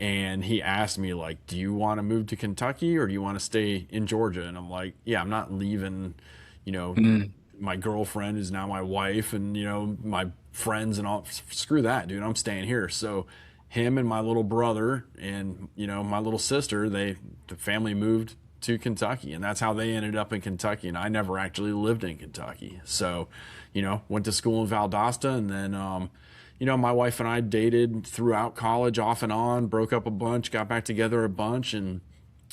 And he asked me, like, do you want to move to Kentucky or do you want to stay in Georgia? And I'm like, yeah, I'm not leaving, you know, Mm. my girlfriend is now my wife, and my friends and all. Screw that, dude, I'm staying here. So him and my little brother and my little sister, the family moved to Kentucky, and that's how they ended up in Kentucky. And I never actually lived in Kentucky. So went to school in Valdosta, and then my wife and I dated throughout college off and on, broke up a bunch, got back together a bunch. And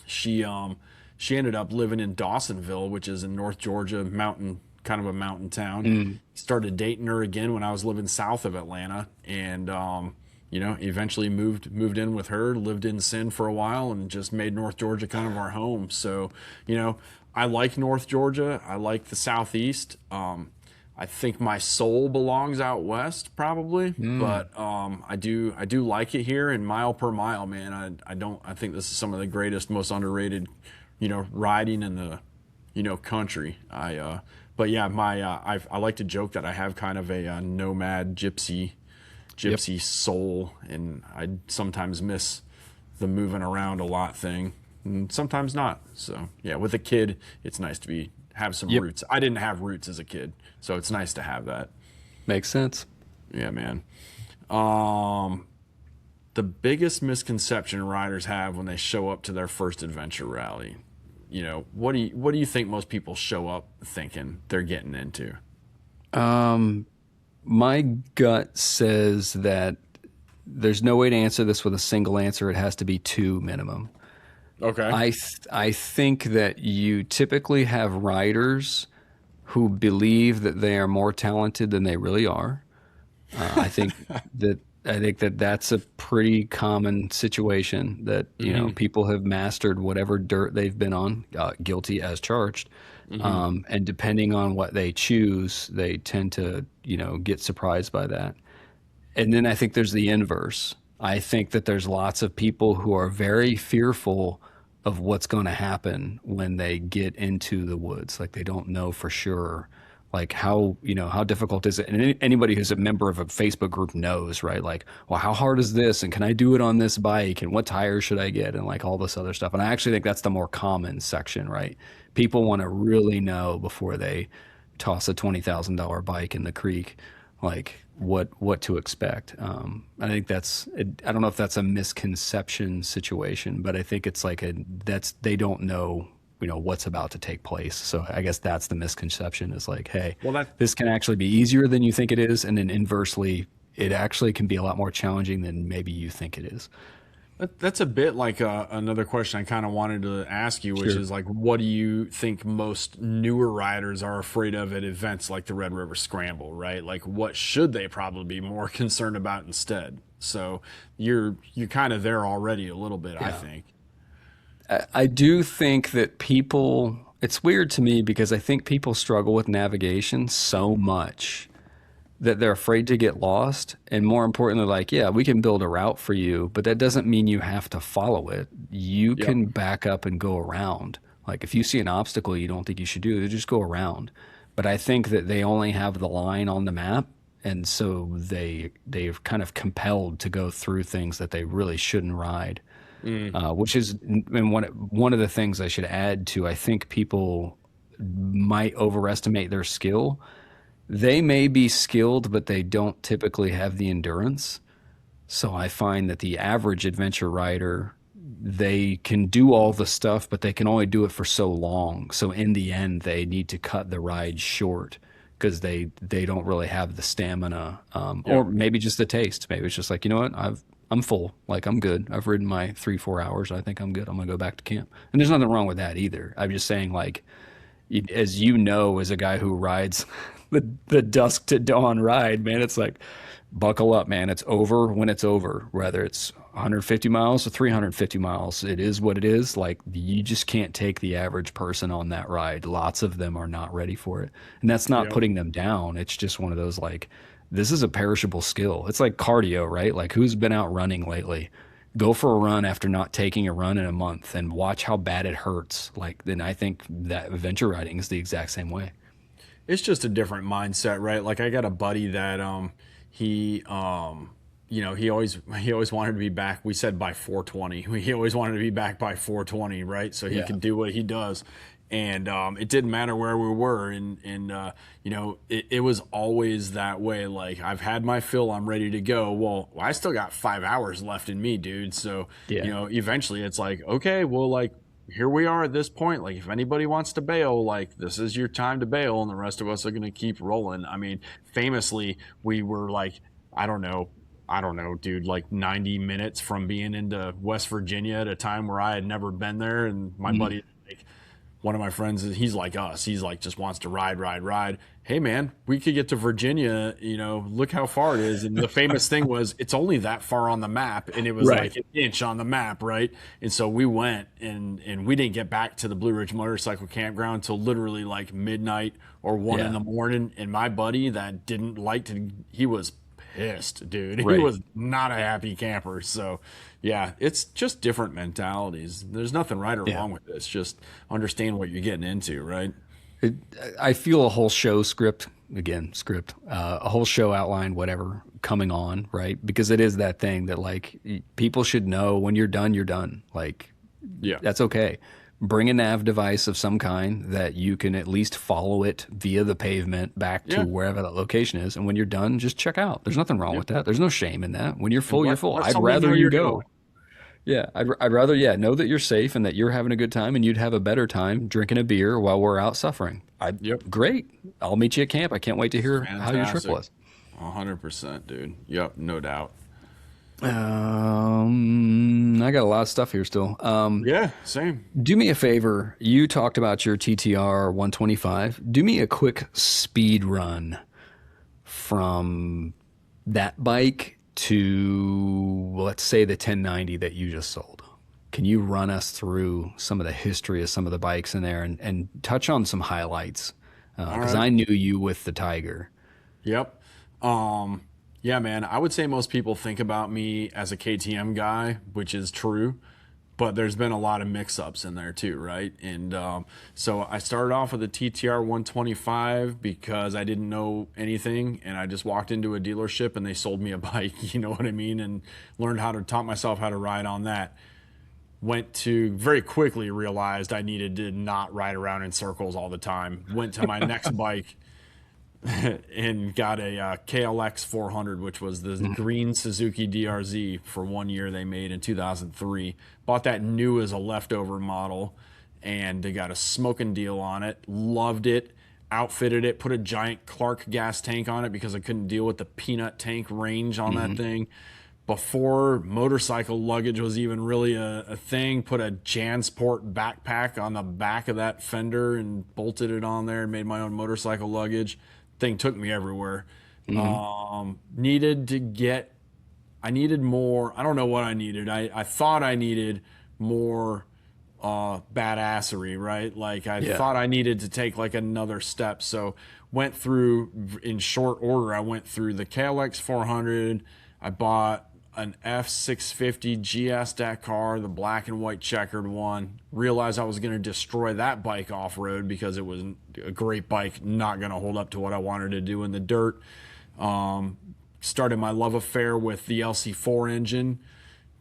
she ended up living in Dawsonville, which is in North Georgia, kind of a mountain town. Mm. Started dating her again when I was living south of Atlanta, and eventually moved in with her, lived in Sin for a while, and just made North Georgia kind of our home. So, I like North Georgia. I like the Southeast. I think my soul belongs out west, probably, Mm. but I do like it here. And mile per mile, man, I think this is some of the greatest, most underrated, riding in the, country. But yeah, I like to joke that I have kind of a, nomad Yep. gypsy soul, and I sometimes miss the moving around a lot thing, and sometimes not. So yeah, with a kid, it's nice to have some Yep. roots. I didn't have roots as a kid, so it's nice to have that. Makes sense. Yeah, man. Um, the biggest misconception riders have when they show up to their first adventure rally, what do you think most people show up thinking they're getting into? Um, my gut says that there's no way to answer this with a single answer. It has to be two minimum. Okay. I think that you typically have riders who believe that they are more talented than they really are. I think that that's a pretty common situation that Mm-hmm. people have mastered whatever dirt they've been on, guilty as charged, Mm-hmm. and depending on what they choose, they tend to get surprised by that. And then I think there's the inverse. I think that there's lots of people who are very fearful of what's going to happen when they get into the woods. Like they don't know for sure, like how difficult is it? And anybody who's a member of a Facebook group knows, right? Like, well, how hard is this? And can I do it on this bike? And what tires should I get? And like all this other stuff. And I actually think that's the more common section, right? People want to really know before they toss a $20,000 bike in the creek, like what to expect. I think I don't know if that's a misconception situation, but I think it's like that's they don't know what's about to take place. So I guess that's the misconception is like, hey, Well, that this can actually be easier than you think it is, and then inversely, it actually can be a lot more challenging than maybe you think it is. that's a bit like another question I kind of wanted to ask you, which Sure. is like, what do you think most newer riders are afraid of at events like the Red River Scramble, right? Like, what should they probably be more concerned about instead? So you're kind of there already a little bit, I Yeah. think. I do think that people, it's weird to me because I think people struggle with navigation so much that they're afraid to get lost. And more importantly, like, yeah, we can build a route for you, but that doesn't mean you have to follow it. You Yep. can back up and go around. Like, if you see an obstacle you don't think you should do, just go around. But I think that they only have the line on the map. And so they're kind of compelled to go through things that they really shouldn't ride, Mm, which is and one of the things I should add to. I think people might overestimate their skill. They may be skilled, but they don't typically have the endurance. So I find that the average adventure rider, they can do all the stuff, but they can only do it for so long. So in the end, they need to cut the ride short because they don't really have the stamina, or yep. maybe just the taste. Maybe it's just like, you know what, I'm full, like I'm good. I've ridden my 3 4 hours. I think I'm good. I'm gonna go back to camp. And there's nothing wrong with that either. I'm just saying, like, As you know, as a guy who rides the dusk to dawn ride, man, it's like buckle up, man. It's over when it's over, whether it's 150 miles or 350 miles. It is what it is. Like, you just can't take the average person on that ride. Lots of them are not ready for it. And that's not Yep. putting them down. It's just one of those, like, this is a perishable skill. It's like cardio, right? Like, who's been out running lately? Go for a run after not taking a run in a month and watch how bad it hurts. Like, then I think that adventure riding is the exact same way. It's just a different mindset, right? Like I got a buddy that he he always wanted to be back. We said by 420. He always wanted to be back by 420, right? So he Yeah. could do what he does. And it didn't matter where we were, and it was always that way. Like, I've had my fill, I'm ready to go. Well, I still got 5 hours left in me, dude. So Yeah. eventually it's like, okay, well, like, here we are at this point. Like, if anybody wants to bail, like, this is your time to bail, and the rest of us are going to keep rolling. I mean, famously, we were like, I don't know, dude, like 90 minutes from being into West Virginia at a time where I had never been there. And my Mhm. buddy, like, one of my friends, he's like us. He's like, just wants to ride, ride, ride. Hey, man, we could get to Virginia. Look how far it is. And the famous thing was, it's only that far on the map, and it was Right. like an inch on the map, right? And so we went, and we didn't get back to the Blue Ridge Motorcycle Campground until literally like midnight or 1 in Yeah. the morning. And my buddy that didn't like to, he was pissed, dude. He Right. was not a happy camper. So, yeah, it's just different mentalities. There's nothing right or Yeah. wrong with this. Just understand what you're getting into, right? It, I feel a whole show script, again, a whole show outline, whatever, coming on, right? Because it is that thing that, like, people should know when you're done, you're done. Like, Yeah. that's okay. Bring a nav device of some kind that you can at least follow it via the pavement back to Yeah. wherever that location is. And when you're done, just check out. There's nothing wrong Yeah. with that. There's no shame in that. When you're And full, you're full. let I'd somebody rather know you you're go. going. Yeah, I'd rather, yeah, know that you're safe and that you're having a good time and you'd have a better time drinking a beer while we're out suffering. Yep. Great. I'll meet you at camp. I can't wait to hear how your trip Fantastic. was. 100%, dude. Yep. No doubt. I got a lot of stuff here still. Yeah. Same. Do me a favor. You talked about your TTR 125. Do me a quick speed run from that bike to, let's say, the 1090 that you just sold. Can you run us through some of the history of some of the bikes in there and touch on some highlights? All Because right. I knew you with the Tiger. Yep. Yeah, man. I would say most people think about me as a KTM guy, which is true, but there's been a lot of mix-ups in there too, right? And so I started off with a TTR 125 because I didn't know anything, and I just walked into a dealership and they sold me a bike. You know what I mean? And learned how to taught myself how to ride on that. Went to very quickly realized I needed to not ride around in circles all the time. Went to my next bike and got a KLX 400, which was the green Suzuki DRZ for 1 year they made in 2003. Bought that new as a leftover model, and they got a smoking deal on it. Loved it. Outfitted it. Put a giant Clark gas tank on it because I couldn't deal with the peanut tank range on that thing. Before motorcycle luggage was even really a thing, put a Jansport backpack on the back of that fender and bolted it on there and made my own motorcycle luggage. Thing took me everywhere. Needed to get, I needed more. I don't know what I needed. I thought I needed more badassery, right? Like, I Yeah. thought I needed to take like another step. So went through, in short order, I went through the KLX 400. I bought an F650 GS Dakar, the black and white checkered one. Realized I was going to destroy that bike off road because it was a great bike, not going to hold up to what I wanted to do in the dirt. Started my love affair with the LC4 engine.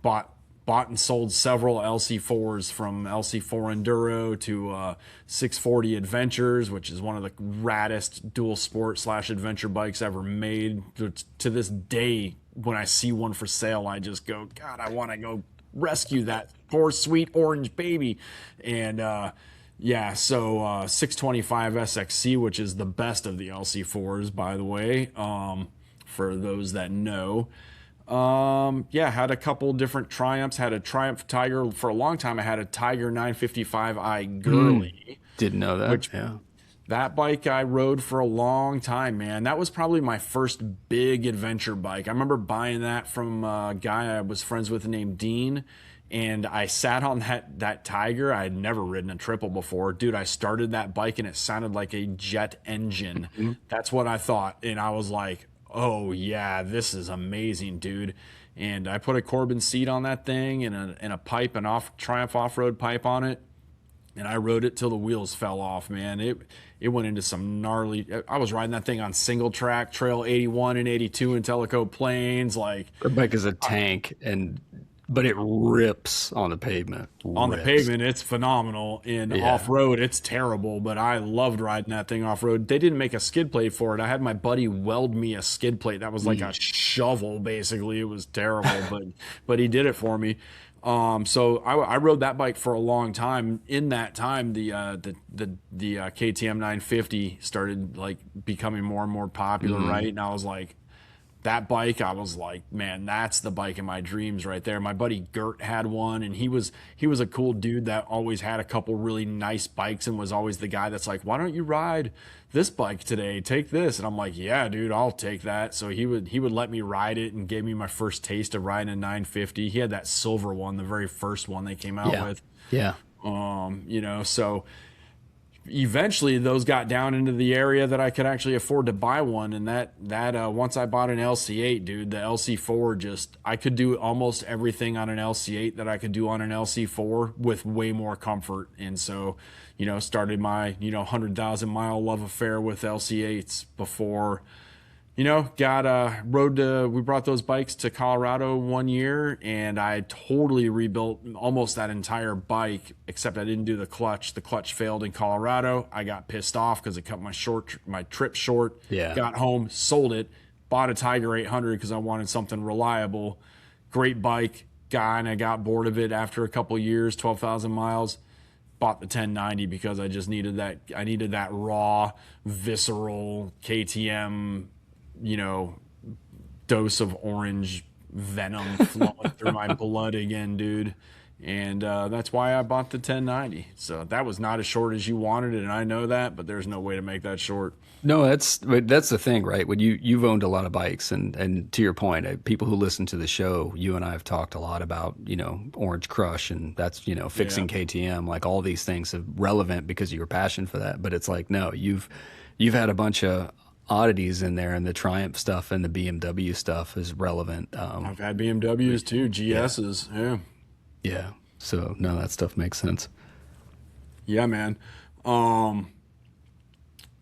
Bought and sold several LC4s, from LC4 Enduro to 640 Adventures, which is one of the raddest dual sport / adventure bikes ever made. To this day, when I see one for sale, I just go, God, I want to go rescue that poor sweet orange baby. And yeah, so 625 SXC, which is the best of the LC4s, by the way, for those that know. Yeah, had a couple different Triumphs. Had a Triumph Tiger for a long time. I had a Tiger 955i Mm, Girly, didn't know that. which Yeah. that bike I rode for a long time, man. That was probably my first big adventure bike. I remember buying that from a guy I was friends with named Dean, and I sat on that Tiger. I had never ridden a triple before. Dude, I started that bike and it sounded like a jet engine. Mhm. That's what I thought. And I was like, "Oh yeah, this is amazing, dude." And I put a Corbin seat on that thing and a pipe, an off Triumph off-road pipe on it, and I rode it till the wheels fell off, man. It went into some gnarly. I was riding that thing on single track, Trail 81 and 82 in Tellico Plains, like Her bike is a tank, but it rips on the pavement. on the Rips. pavement, it's phenomenal. In Yeah. off road, it's terrible. But I loved riding that thing off road. They didn't make a skid plate for it. I had my buddy weld me a skid plate that was like a shovel, basically. It was terrible, but he did it for me. So I rode that bike for a long time. In that time, the KTM 950 started like becoming more and more popular, right? And I was like, that bike, I was like, man, that's the bike of my dreams right there. My buddy Gert had one, and he was a cool dude that always had a couple really nice bikes and was always the guy that's like, why don't you ride this bike today? Take this. And I'm like, yeah, dude, I'll take that. So he would let me ride it and gave me my first taste of riding a 950. He had that silver one, the very first one they came out Yeah. with. Yeah. So eventually those got down into the area that I could actually afford to buy one. And that once I bought an LC8, dude, the LC4, just I could do almost everything on an LC8 that I could do on an LC4 with way more comfort. And so, started my 100,000 mile love affair with LC8s before. We brought those bikes to Colorado one year, and I totally rebuilt almost that entire bike, except I didn't do the clutch. The clutch failed in Colorado. I got pissed off because it cut my trip short. Yeah. Got home, sold it, bought a Tiger 800 because I wanted something reliable. Great bike, and I got bored of it after a couple years, 12,000 miles. Bought the 1090 because I just needed that. I needed that raw, visceral KTM, dose of orange venom flowing through my blood again, dude. And that's why I bought the 1090. So that was not as short as you wanted it, and I know that, but there's no way to make that short. No, that's the thing, right? When you've owned a lot of bikes, and to your point, people who listen to the show, you and I have talked a lot about Orange Crush, and that's fixing Yeah. KTM, like all these things are relevant because of your passion for that. But it's like no, you've had a bunch of oddities in there, and the Triumph stuff and the BMW stuff is relevant. I've had BMWs too, GSs. Yeah. Yeah, so no, that stuff makes sense. Yeah, man.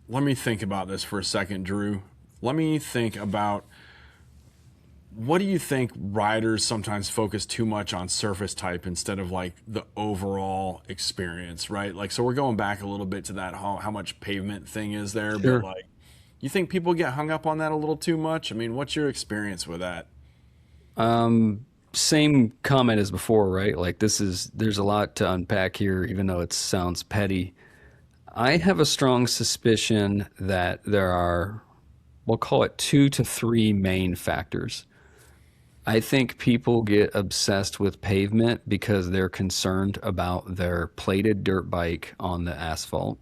Let me think about this for a second, Drew. Let me think about, what do you think riders sometimes focus too much on surface type instead of like the overall experience, right? Like, so we're going back a little bit to that how much pavement thing is there, Sure. but like, you think people get hung up on that a little too much? I mean, what's your experience with that? Same comment as before, right? Like there's a lot to unpack here, even though it sounds petty. I have a strong suspicion that there are, we'll call it 2 to 3 main factors. I think people get obsessed with pavement because they're concerned about their plated dirt bike on the asphalt,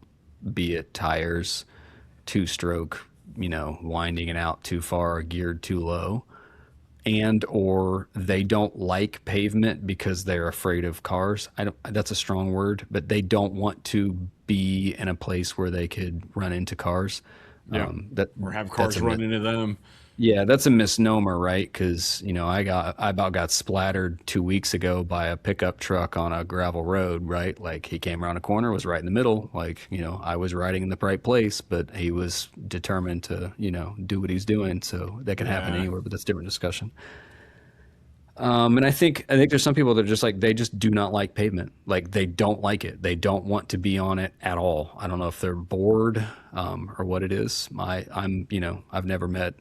be it tires, two-stroke, winding it out too far or geared too low, and or they don't like pavement because they're afraid of cars. I don't, that's a strong word, but they don't want to be in a place where they could run into cars. Yeah. That Or have that's cars a run into them. yeah, that's a misnomer, right? Because I about got splattered 2 weeks ago by a pickup truck on a gravel road, right? Like he came around a corner, was right in the middle. Like I was riding in the right place, but he was determined to do what he's doing. So that can happen Yeah. anywhere, but that's a different discussion. And I think there's some people that are just like they just do not like pavement. Like they don't like it. They don't want to be on it at all. I don't know if they're bored or what it is. I've never met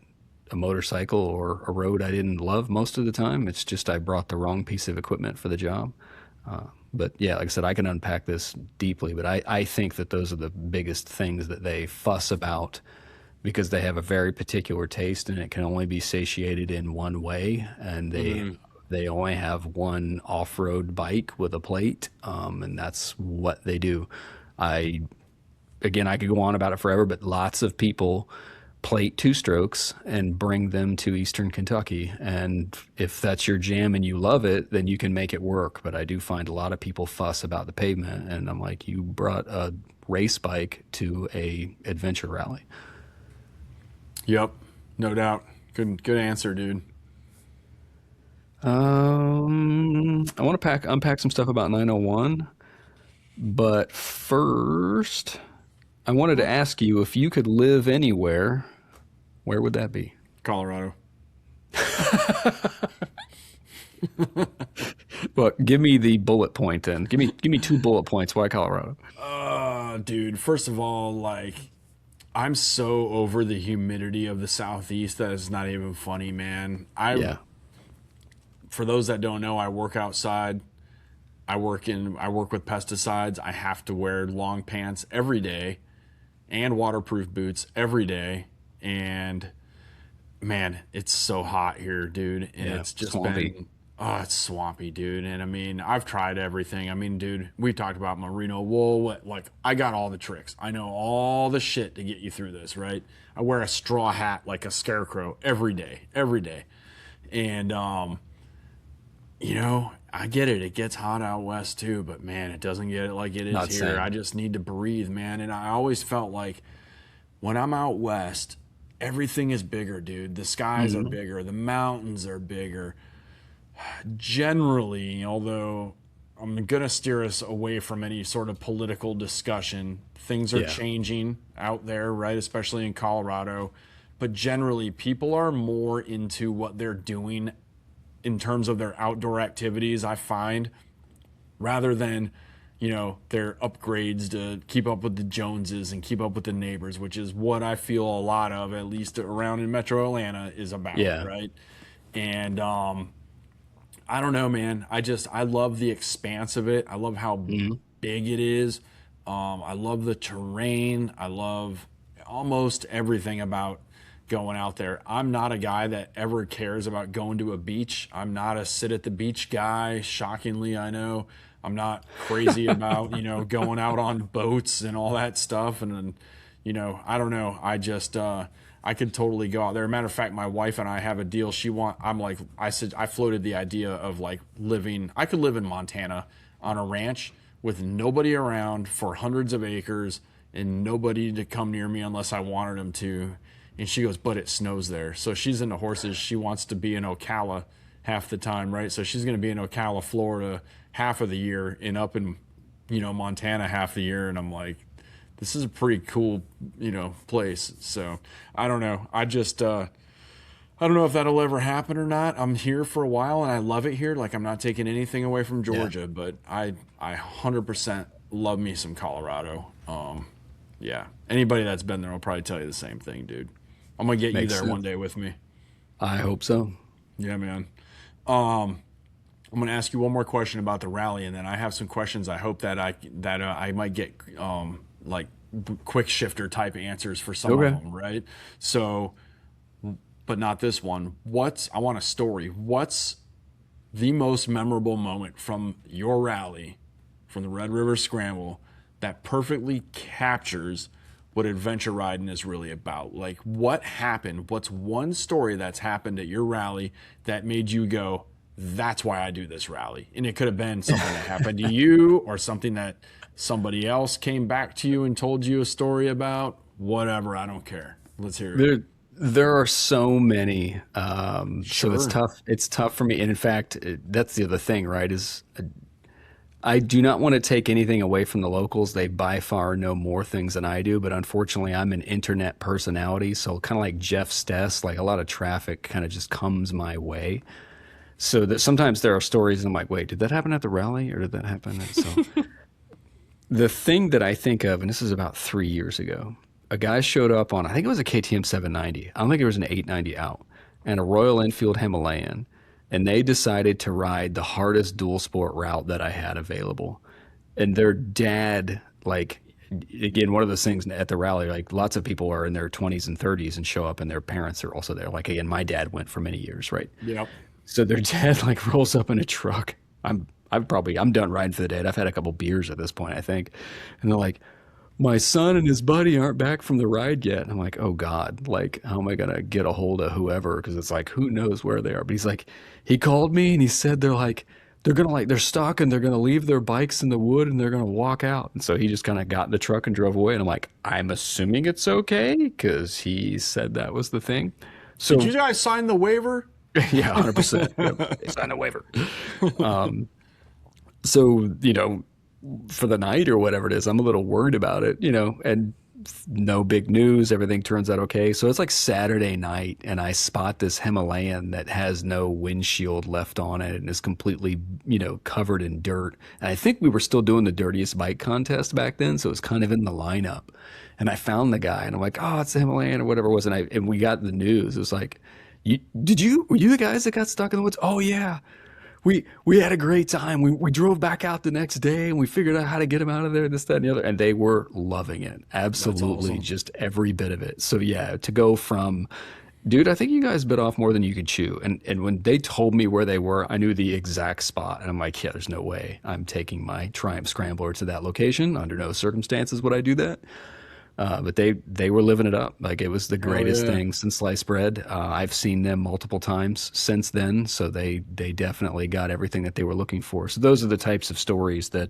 a motorcycle or a road I didn't love most of the time. It's just I brought the wrong piece of equipment for the job. But yeah, like I said, I can unpack this deeply, but I think that those are the biggest things that they fuss about because they have a very particular taste and it can only be satiated in one way, and they only have one off-road bike with a plate, and that's what they do. I Again, I could go on about it forever, but lots of people plate two strokes and bring them to Eastern Kentucky. And if that's your jam and you love it, then you can make it work. But I do find a lot of people fuss about the pavement, and I'm like, you brought a race bike to a adventure rally. Yep, no doubt. Good answer, dude. I want to unpack some stuff about 901, but first, I wanted to ask you, if you could live anywhere, where would that be? Colorado. Well, give me the bullet point then. Give me 2 bullet points. Why Colorado? Dude, first of all, like, I'm so over the humidity of the Southeast that it's not even funny, man. Yeah. For those that don't know, I work outside. I work with pesticides. I have to wear long pants every day and waterproof boots every day. And man, it's so hot here, dude. And Yeah, it's just swampy. been, oh, it's swampy, dude. And I mean, I've tried everything. I mean, dude, we talked about merino wool. Like, I got all the tricks. I know all the shit to get you through this, right? I wear a straw hat like a scarecrow every day, every day. And, you know, I get it. It gets hot out west too, but man, it doesn't get it like it is Not here. same. I just need to breathe, man. And I always felt like when I'm out west, everything is bigger, dude. The skies are bigger, the mountains are bigger. Generally, although I'm going to steer us away from any sort of political discussion, things are Yeah. changing out there, right? Especially in Colorado. But generally, people are more into what they're doing in terms of their outdoor activities, I find, rather than, you know, their upgrades to keep up with the Joneses and keep up with the neighbors, which is what I feel a lot of, at least around in Metro Atlanta, is about, Yeah. right? And I don't know, man. I love the expanse of it. I love how big it is. I love the terrain. I love almost everything about going out there. I'm not a guy that ever cares about going to a beach. I'm not a sit at the beach guy. Shockingly, I know. I'm not crazy about, you know, going out on boats and all that stuff. And then, you know, I don't know. I could totally go out there. Matter of fact, my wife and I have a deal. I said, I floated the idea of like I could live in Montana on a ranch with nobody around for hundreds of acres and nobody to come near me unless I wanted them to. And she goes, but it snows there. So she's into horses. She wants to be in Ocala half the time, right? So she's going to be in Ocala, Florida half of the year and up in, you know, Montana half the year. And I'm like, this is a pretty cool, you know, place. So I don't know. I don't know if that'll ever happen or not. I'm here for a while and I love it here. Like, I'm not taking anything away from Georgia, but I 100% love me some Colorado. Yeah. Anybody that's been there will probably tell you the same thing, dude. I'm going to get Makes you there sense. one day with me. I hope so. Yeah, man. I'm going to ask you one more question about the rally, and then I have some questions I hope that I might get like quick shifter type answers for some of Okay. them, right? So, but not this one. I want a story. What's the most memorable moment from your rally, from the Red River Scramble, that perfectly captures what adventure riding is really about? Like, what happened? What's one story that's happened at your rally that made you go, that's why I do this rally? And it could have been something that happened to you or something that somebody else came back to you and told you a story about. Whatever, I don't care. Let's hear it. There are so many. So it's Sure. tough. It's tough for me. And in fact, that's the other thing, right? Is I do not want to take anything away from the locals. They by far know more things than I do, but unfortunately, I'm an internet personality. So kind of like Jeff Stess, like a lot of traffic kind of just comes my way. So that sometimes there are stories and I'm like, wait, did that happen at the rally or did that happen So the thing that I think of, and this is about 3 years ago, a guy showed up on, I think it was a KTM 790. I don't think it was an 890 out, and a Royal Enfield Himalayan. And they decided to ride the hardest dual sport route that I had available. And their dad, like, again, one of those things at the rally, like lots of people are in their 20s and 30s and show up and their parents are also there. Like, again, my dad went for many years, right? Yep. So their dad like rolls up in a truck. I'm done riding for the day. I've had a couple beers at this point, I think. And they're like, my son and his buddy aren't back from the ride yet. And I'm like, oh God, like, how am I going to get a hold of whoever? Because it's like, who knows where they are? But he's like, he called me and he said they're going to they're stuck and they're going to leave their bikes in the wood and they're going to walk out. And so he just kind of got in the truck and drove away. And I'm like, I'm assuming it's okay because he said that was the thing. So, did you guys sign the waiver? yeah, 100%. Yep, they signed a waiver. So, for the night or whatever it is, I'm a little worried about it, and no big news. Everything turns out okay. So it's like Saturday night, and I spot this Himalayan that has no windshield left on it and is completely, covered in dirt. And I think we were still doing the dirtiest bike contest back then, so it was kind of in the lineup. And I found the guy, and I'm like, oh, it's the Himalayan or whatever it was. And we got the news. It was like, were you the guys that got stuck in the woods? Oh yeah. We had a great time. We drove back out the next day and we figured out how to get them out of there, this, that, and the other. And they were loving it. Absolutely. Awesome. Just every bit of it. So yeah, to go from, dude, I think you guys bit off more than you could chew. And when they told me where they were, I knew the exact spot. And I'm like, yeah, there's no way I'm taking my Triumph Scrambler to that location. Under no circumstances would I do that. But they were living it up. Like it was the greatest thing since sliced bread. I've seen them multiple times since then, so they definitely got everything that they were looking for. So those are the types of stories that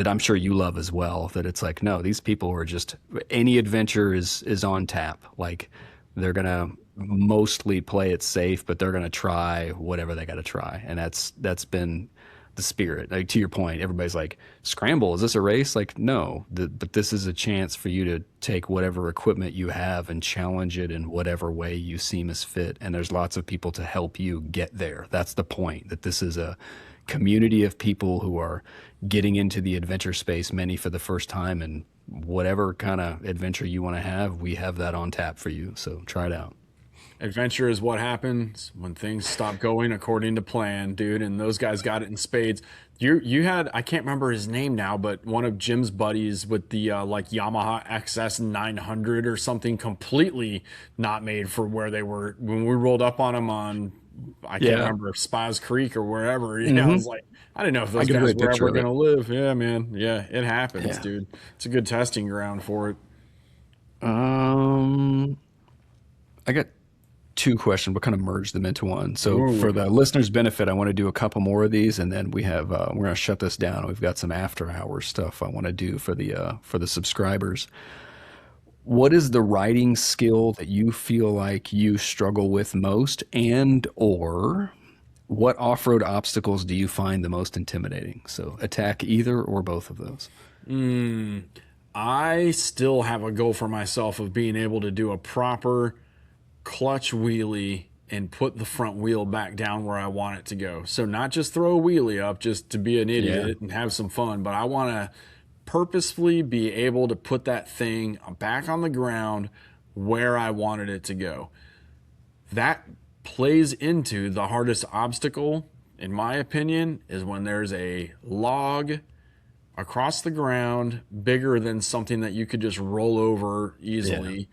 I'm sure you love as well. That it's like, no, these people are just any adventure is on tap. Like they're gonna mostly play it safe, but they're gonna try whatever they got to try, and that's been the spirit. Like to your point, everybody's like, scramble, is this a race? Like, no, but this is a chance for you to take whatever equipment you have and challenge it in whatever way you seem as fit. And there's lots of people to help you get there. That's the point, that this is a community of people who are getting into the adventure space, many for the first time, and whatever kind of adventure you want to have, we have that on tap for you. So try it out. Adventure is what happens when things stop going according to plan, dude. And those guys got it in spades. You had, I can't remember his name now, but one of Jim's buddies with the like Yamaha XS 900 or something, completely not made for where they were when we rolled up on them on, I can't remember, Spaz Creek or wherever. I was like, I didn't know if those guys were ever going to live. Yeah, man. Yeah, it happens, dude. It's a good testing ground for it. I got two questions, but kind of merge them into one. So for the listeners' benefit, I want to do a couple more of these, and then we have we're going to shut this down. We've got some after hours stuff I want to do for the subscribers. What is the riding skill that you feel like you struggle with most, and or what off-road obstacles do you find the most intimidating? So attack either or both of those. I still have a goal for myself of being able to do a proper clutch wheelie and put the front wheel back down where I want it to go. So not just throw a wheelie up just to be an idiot and have some fun, but I want to purposefully be able to put that thing back on the ground where I wanted it to go. That plays into the hardest obstacle, in my opinion, is when there's a log across the ground bigger than something that you could just roll over easily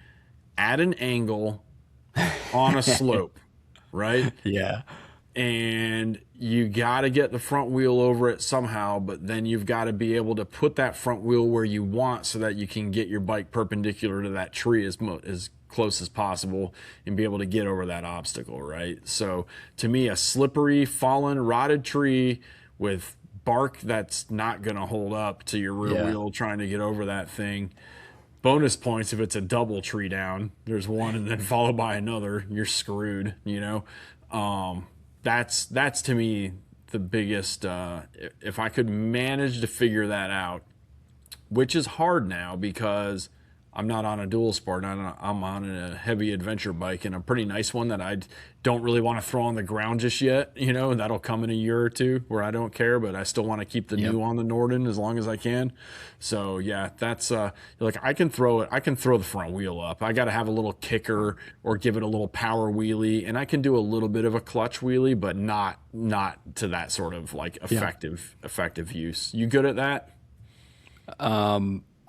at an angle on a slope, right? Yeah. And you got to get the front wheel over it somehow, but then you've got to be able to put that front wheel where you want so that you can get your bike perpendicular to that tree as close as possible and be able to get over that obstacle, right? So to me, a slippery, fallen, rotted tree with bark that's not going to hold up to your rear wheel trying to get over that thing. Bonus points if it's a double tree down. There's one and then followed by another. You're screwed, That's to me the biggest. If I could manage to figure that out, which is hard now because I'm not on a dual sport. I'm on a heavy adventure bike and a pretty nice one that I don't really want to throw on the ground just yet. That'll come in a year or two where I don't care, but I still want to keep the new on the Norden as long as I can. So yeah, that's like I can throw it. I can throw the front wheel up. I got to have a little kicker or give it a little power wheelie, and I can do a little bit of a clutch wheelie, but not to that sort of like effective use. You good at that?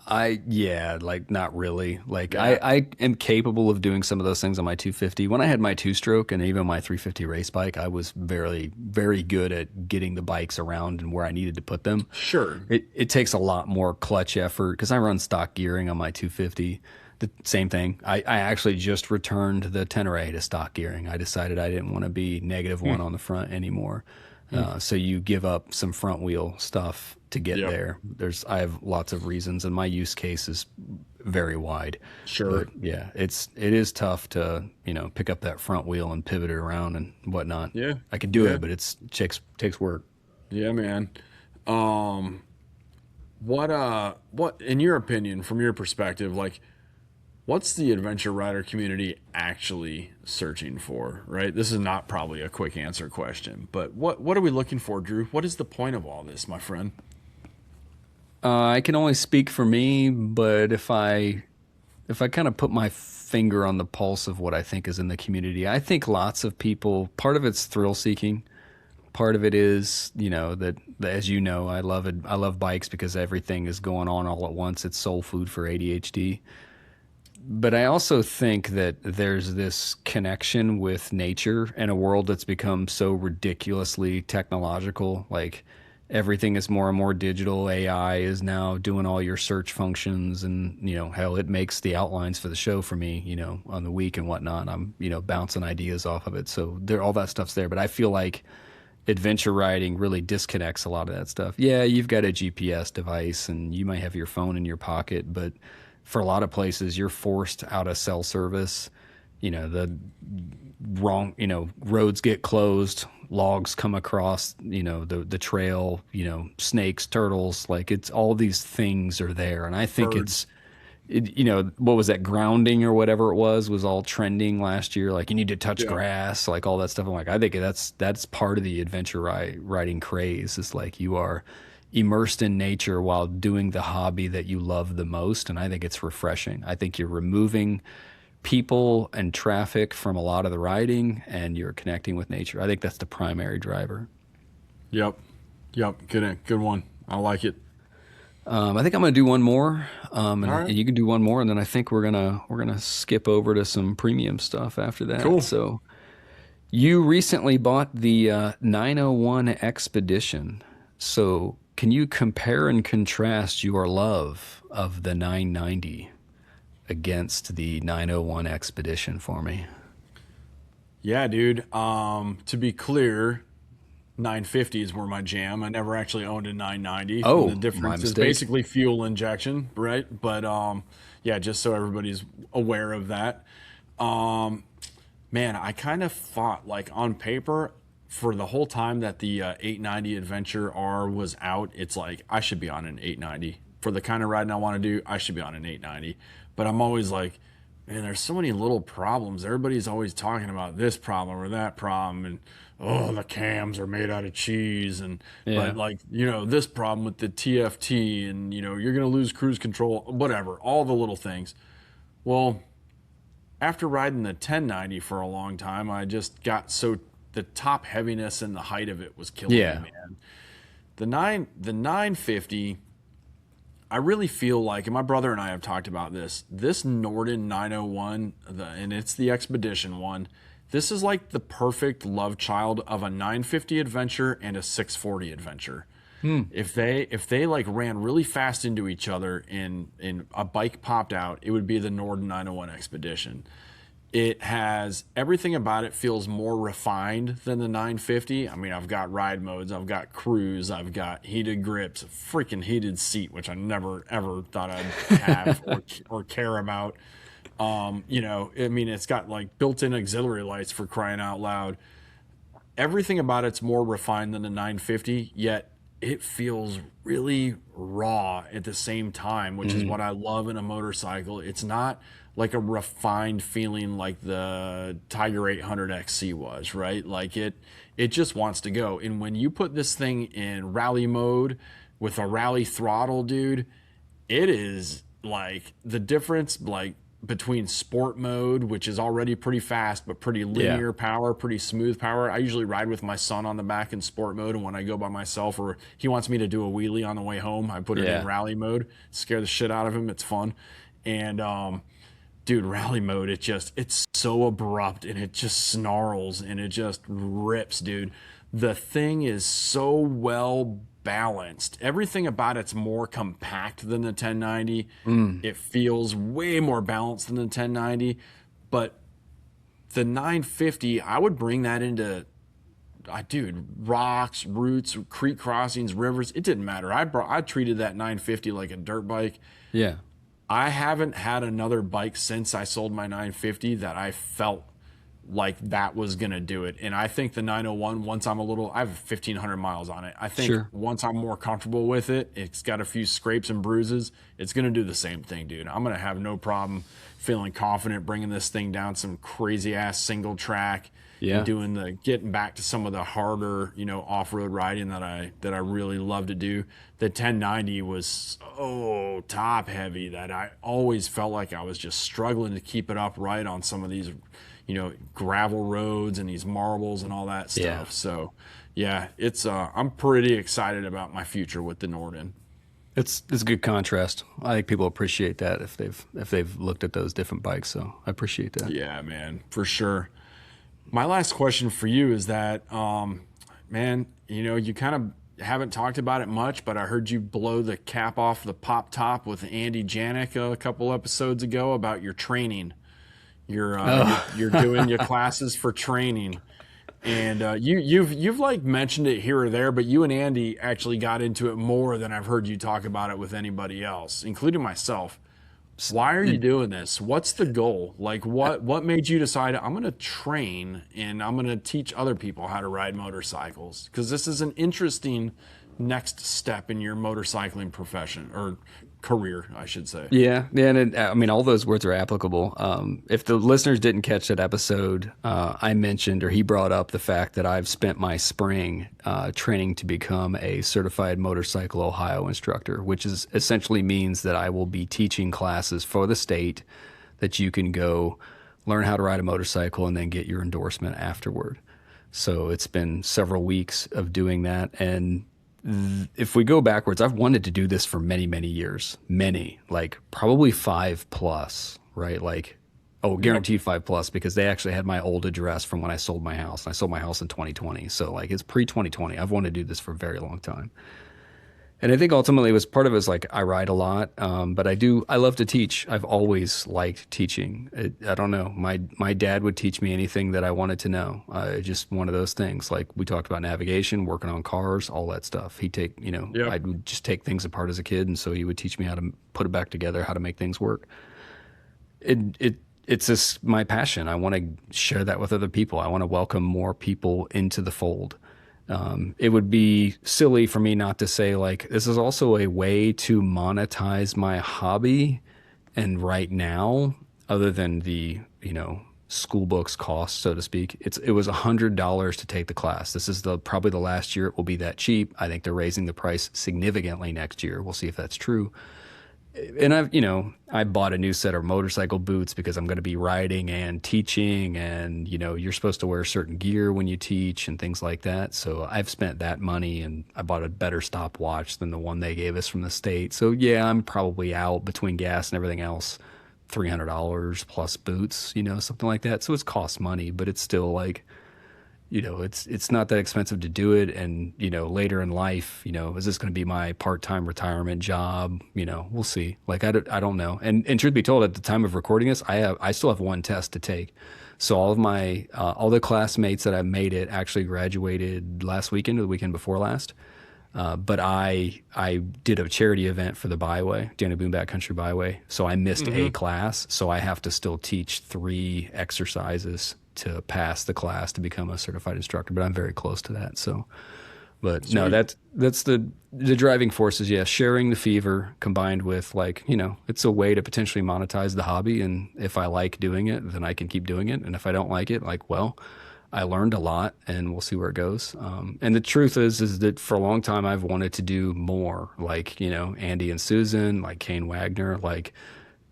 Like not really. Like Yeah. I am capable of doing some of those things on my 250. When I had my two stroke and even my 350 race bike, I was very, very good at getting the bikes around and where I needed to put them. Sure. It takes a lot more clutch effort because I run stock gearing on my 250. The same thing. I actually just returned the Tenere to stock gearing. I decided I didn't want to be -1 on the front anymore. So you give up some front wheel stuff to get Yep. there. I have lots of reasons, and my use case is very wide. Sure. But yeah, it is tough to pick up that front wheel and pivot it around and whatnot. Yeah. I can do Yeah. it, but it takes work. Yeah, man. Um, what in your opinion, from your perspective, like what's the adventure rider community actually searching for, right? This is not probably a quick answer question, but what are we looking for, Drew? What is the point of all this, my friend? I can only speak for me, but if I kind of put my finger on the pulse of what I think is in the community, I think lots of people, part of it's thrill seeking. Part of it is, that as you know, I love it. I love bikes because everything is going on all at once. It's soul food for ADHD. But I also think that there's this connection with nature in a world that's become so ridiculously technological. Like everything is more and more digital. AI is now doing all your search functions, and hell, it makes the outlines for the show for me. On the week and whatnot, I'm bouncing ideas off of it. So all that stuff's there. But I feel like adventure riding really disconnects a lot of that stuff. Yeah, you've got a GPS device and you might have your phone in your pocket, but for a lot of places, you're forced out of cell service. The wrong, roads get closed, logs come across, the trail, snakes, turtles, like it's all these things are there. And I think Birds. what was that, grounding or whatever it was all trending last year. Like you need to touch Yeah. grass, like all that stuff. I'm like, I think that's part of the adventure riding craze. Is like you are immersed in nature while doing the hobby that you love the most. And I think it's refreshing. I think you're removing people and traffic from a lot of the riding and you're connecting with nature. I think that's the primary driver. Yep. Yep. Good one. I like it. I think I'm gonna do one more, All right. and you can do one more, and then I think we're gonna skip over to some premium stuff after that. Cool. So you recently bought the 901 Expedition. So can you compare and contrast your love of the 990 against the 901 Expedition for me? Yeah, dude. To be clear, 950s were my jam. I never actually owned a 990. Oh, The my difference is mistake. basically fuel injection, right? But yeah, just so everybody's aware of that. Um, Man, I kind of thought like on paper for the whole time that the 890 Adventure R was out, it's like I should be on an 890 for the kind of riding I want to do. I should be on an 890, but I'm always like, man, there's so many little problems. Everybody's always talking about this problem or that problem, and oh, the cams are made out of cheese, and Yeah. but like this problem with the TFT, and you're gonna lose cruise control, whatever, all the little things. Well, after riding the 1090 for a long time, I just got so the top heaviness and the height of it was killing Yeah. me, man. The 950, I really feel like, and my brother and I have talked about this. This Norden 901, and it's the Expedition one. This is like the perfect love child of a 950 Adventure and a 640 Adventure. If they like ran really fast into each other and a bike popped out, it would be the Norden 901 Expedition. It has everything about it feels more refined than the 950. I mean, I've got ride modes, I've got cruise, I've got heated grips, freaking heated seat, which I never ever thought I'd have or care about. I mean, it's got like built-in auxiliary lights for crying out loud. Everything about it's more refined than the 950, yet it feels really raw at the same time, which is what I love in a motorcycle. It's not like a refined feeling like the Tiger 800 XC was, right? Like it just wants to go. And when you put this thing in rally mode with a rally throttle, dude, it is like the difference, like between sport mode, which is already pretty fast, but pretty Yeah. linear power, pretty smooth power. I usually ride with my son on the back in sport mode. And when I go by myself or he wants me to do a wheelie on the way home, I put it in Yeah. rally mode, scare the shit out of him. It's fun. And, dude, rally mode, it's so abrupt and it just snarls and it just rips, dude. The thing is so well balanced. Everything about it's more compact than the 1090. It feels way more balanced than the 1090. But the 950, I would bring that into, dude, rocks, roots, creek crossings, rivers. It didn't matter. I treated that 950 like a dirt bike. Yeah. I haven't had another bike since I sold my 950 that I felt like that was going to do it. And I think the 901, I have 1,500 miles on it. I think Sure. once I'm more comfortable with it, it's got a few scrapes and bruises. It's going to do the same thing, dude. I'm going to have no problem feeling confident bringing this thing down some crazy ass single track. Yeah. And getting back to some of the harder, off-road riding that I really love to do. The 1090 was so top heavy that I always felt like I was just struggling to keep it upright on some of these, gravel roads and these marbles and all that stuff. Yeah. So yeah, I'm pretty excited about my future with the Norden. It's a good contrast. I think people appreciate that if they've looked at those different bikes. So I appreciate that. Yeah, man, for sure. My last question for you is that, man, you kind of haven't talked about it much, but I heard you blow the cap off the pop top with Andy Janik a couple episodes ago about your training. You're doing your classes for training, and you've like mentioned it here or there, but you and Andy actually got into it more than I've heard you talk about it with anybody else, including myself. Why are you doing this? What's the goal? Like, what made you decide I'm going to train and I'm going to teach other people how to ride motorcycles? Because this is an interesting next step in your motorcycling profession or career, I should say. Yeah, and I mean, all those words are applicable. If the listeners didn't catch that episode, I mentioned or he brought up the fact that I've spent my spring training to become a certified motorcycle Ohio instructor, which is essentially means that I will be teaching classes for the state that you can go learn how to ride a motorcycle and then get your endorsement afterward. So it's been several weeks of doing that, and if we go backwards, I've wanted to do this for many, many years. Like probably 5+, right? Like, guaranteed 5+, because they actually had my old address from when I sold my house. I sold my house in 2020. So like it's pre-2020. I've wanted to do this for a very long time. And I think ultimately part of it was like I ride a lot, but I love to teach. I've always liked teaching. I don't know. My dad would teach me anything that I wanted to know. Just one of those things. Like we talked about navigation, working on cars, all that stuff. Yep. I would just take things apart as a kid, and so he would teach me how to put it back together, how to make things work. It's just my passion. I want to share that with other people. I want to welcome more people into the fold. It would be silly for me not to say, like, this is also a way to monetize my hobby. And right now, other than the, school books cost, so to speak, it was $100 to take the class. This is probably the last year it will be that cheap. I think they're raising the price significantly next year. We'll see if that's true. And I bought a new set of motorcycle boots because I'm going to be riding and teaching, and you're supposed to wear certain gear when you teach and things like that. So I've spent that money, and I bought a better stopwatch than the one they gave us from the state. So yeah, I'm probably out between gas and everything else, $300 plus boots, something like that. So it's cost money, but it's still like, it's not that expensive to do it. And, later in life, is this going to be my part-time retirement job? We'll see. Like, I don't know. And truth be told, at the time of recording this, I still have one test to take. So all of my, all the classmates that I made it actually graduated last weekend or the weekend before last. But I did a charity event for the Byway, Danny Boone Backcountry Byway. So I missed a class. So I have to still teach 3 exercises to pass the class to become a certified instructor, but I'm very close to that. So, but sweet. No, that's the driving force is, sharing the fever combined with it's a way to potentially monetize the hobby. And if I like doing it, then I can keep doing it. And if I don't like it, I learned a lot, and we'll see where it goes. And the truth is that for a long time, I've wanted to do more, Andy and Susan, like Kane Wagner,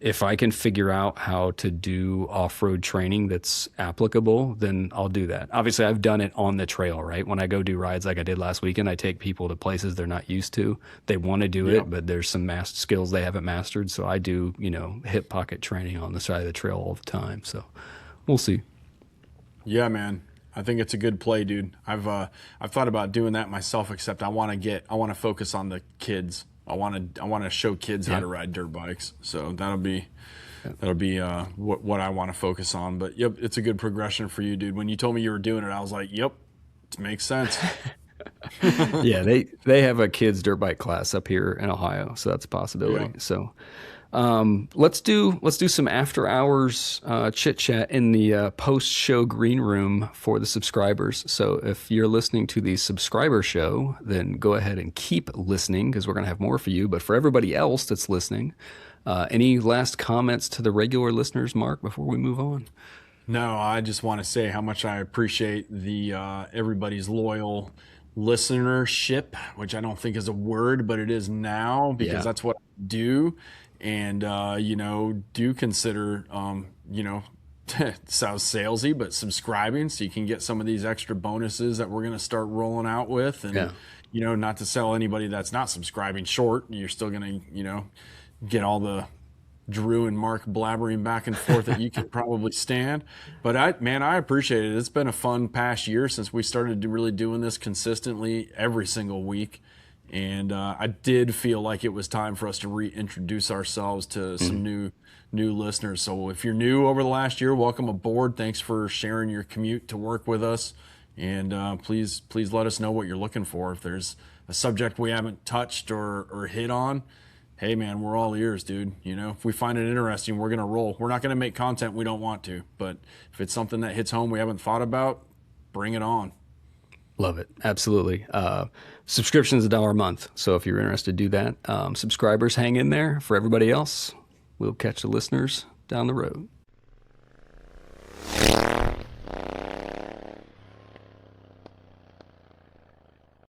if I can figure out how to do off-road training that's applicable, then I'll do that. Obviously, I've done it on the trail, right? When I go do rides like I did last weekend, I take people to places they're not used to. They want to do Yep. it, but there's some master skills they haven't mastered. So I do, hip pocket training on the side of the trail all the time. So we'll see. Yeah, man. I think it's a good play, dude. I've thought about doing that myself, except I want to focus on the kids. I want to show kids how to ride dirt bikes. So that'll be what I want to focus on. But yep, it's a good progression for you, dude. When you told me you were doing it, I was like, yep, it makes sense. Yeah, they have a kids dirt bike class up here in Ohio, so that's a possibility. Yeah. So let's do some after hours chit chat in the post show green room for the subscribers. So if you're listening to the subscriber show, then go ahead and keep listening because we're gonna have more for you. But for everybody else that's listening, any last comments to the regular listeners, Mark, before we move on? No, I just want to say how much I appreciate the everybody's loyal listenership, which I don't think is a word, but it is now because that's what I do. And do consider sounds salesy, but subscribing so you can get some of these extra bonuses that we're going to start rolling out with. And not to sell anybody that's not subscribing short. You're still going to get all the Drew and Mark blabbering back and forth that you can probably stand. But I appreciate it. It's been a fun past year since we started really doing this consistently every single week. And I did feel like it was time for us to reintroduce ourselves to some new listeners. So if you're new over the last year, welcome aboard. Thanks for sharing your commute to work with us. And please let us know what you're looking for. If there's a subject we haven't touched or hit on, hey man, we're all ears, dude. If we find it interesting, we're gonna roll. We're not gonna make content we don't want to, but if it's something that hits home we haven't thought about, bring it on. Love it. Absolutely. Subscription is $1 a month. So if you're interested, do that. Subscribers, hang in there. For everybody else, we'll catch the listeners down the road.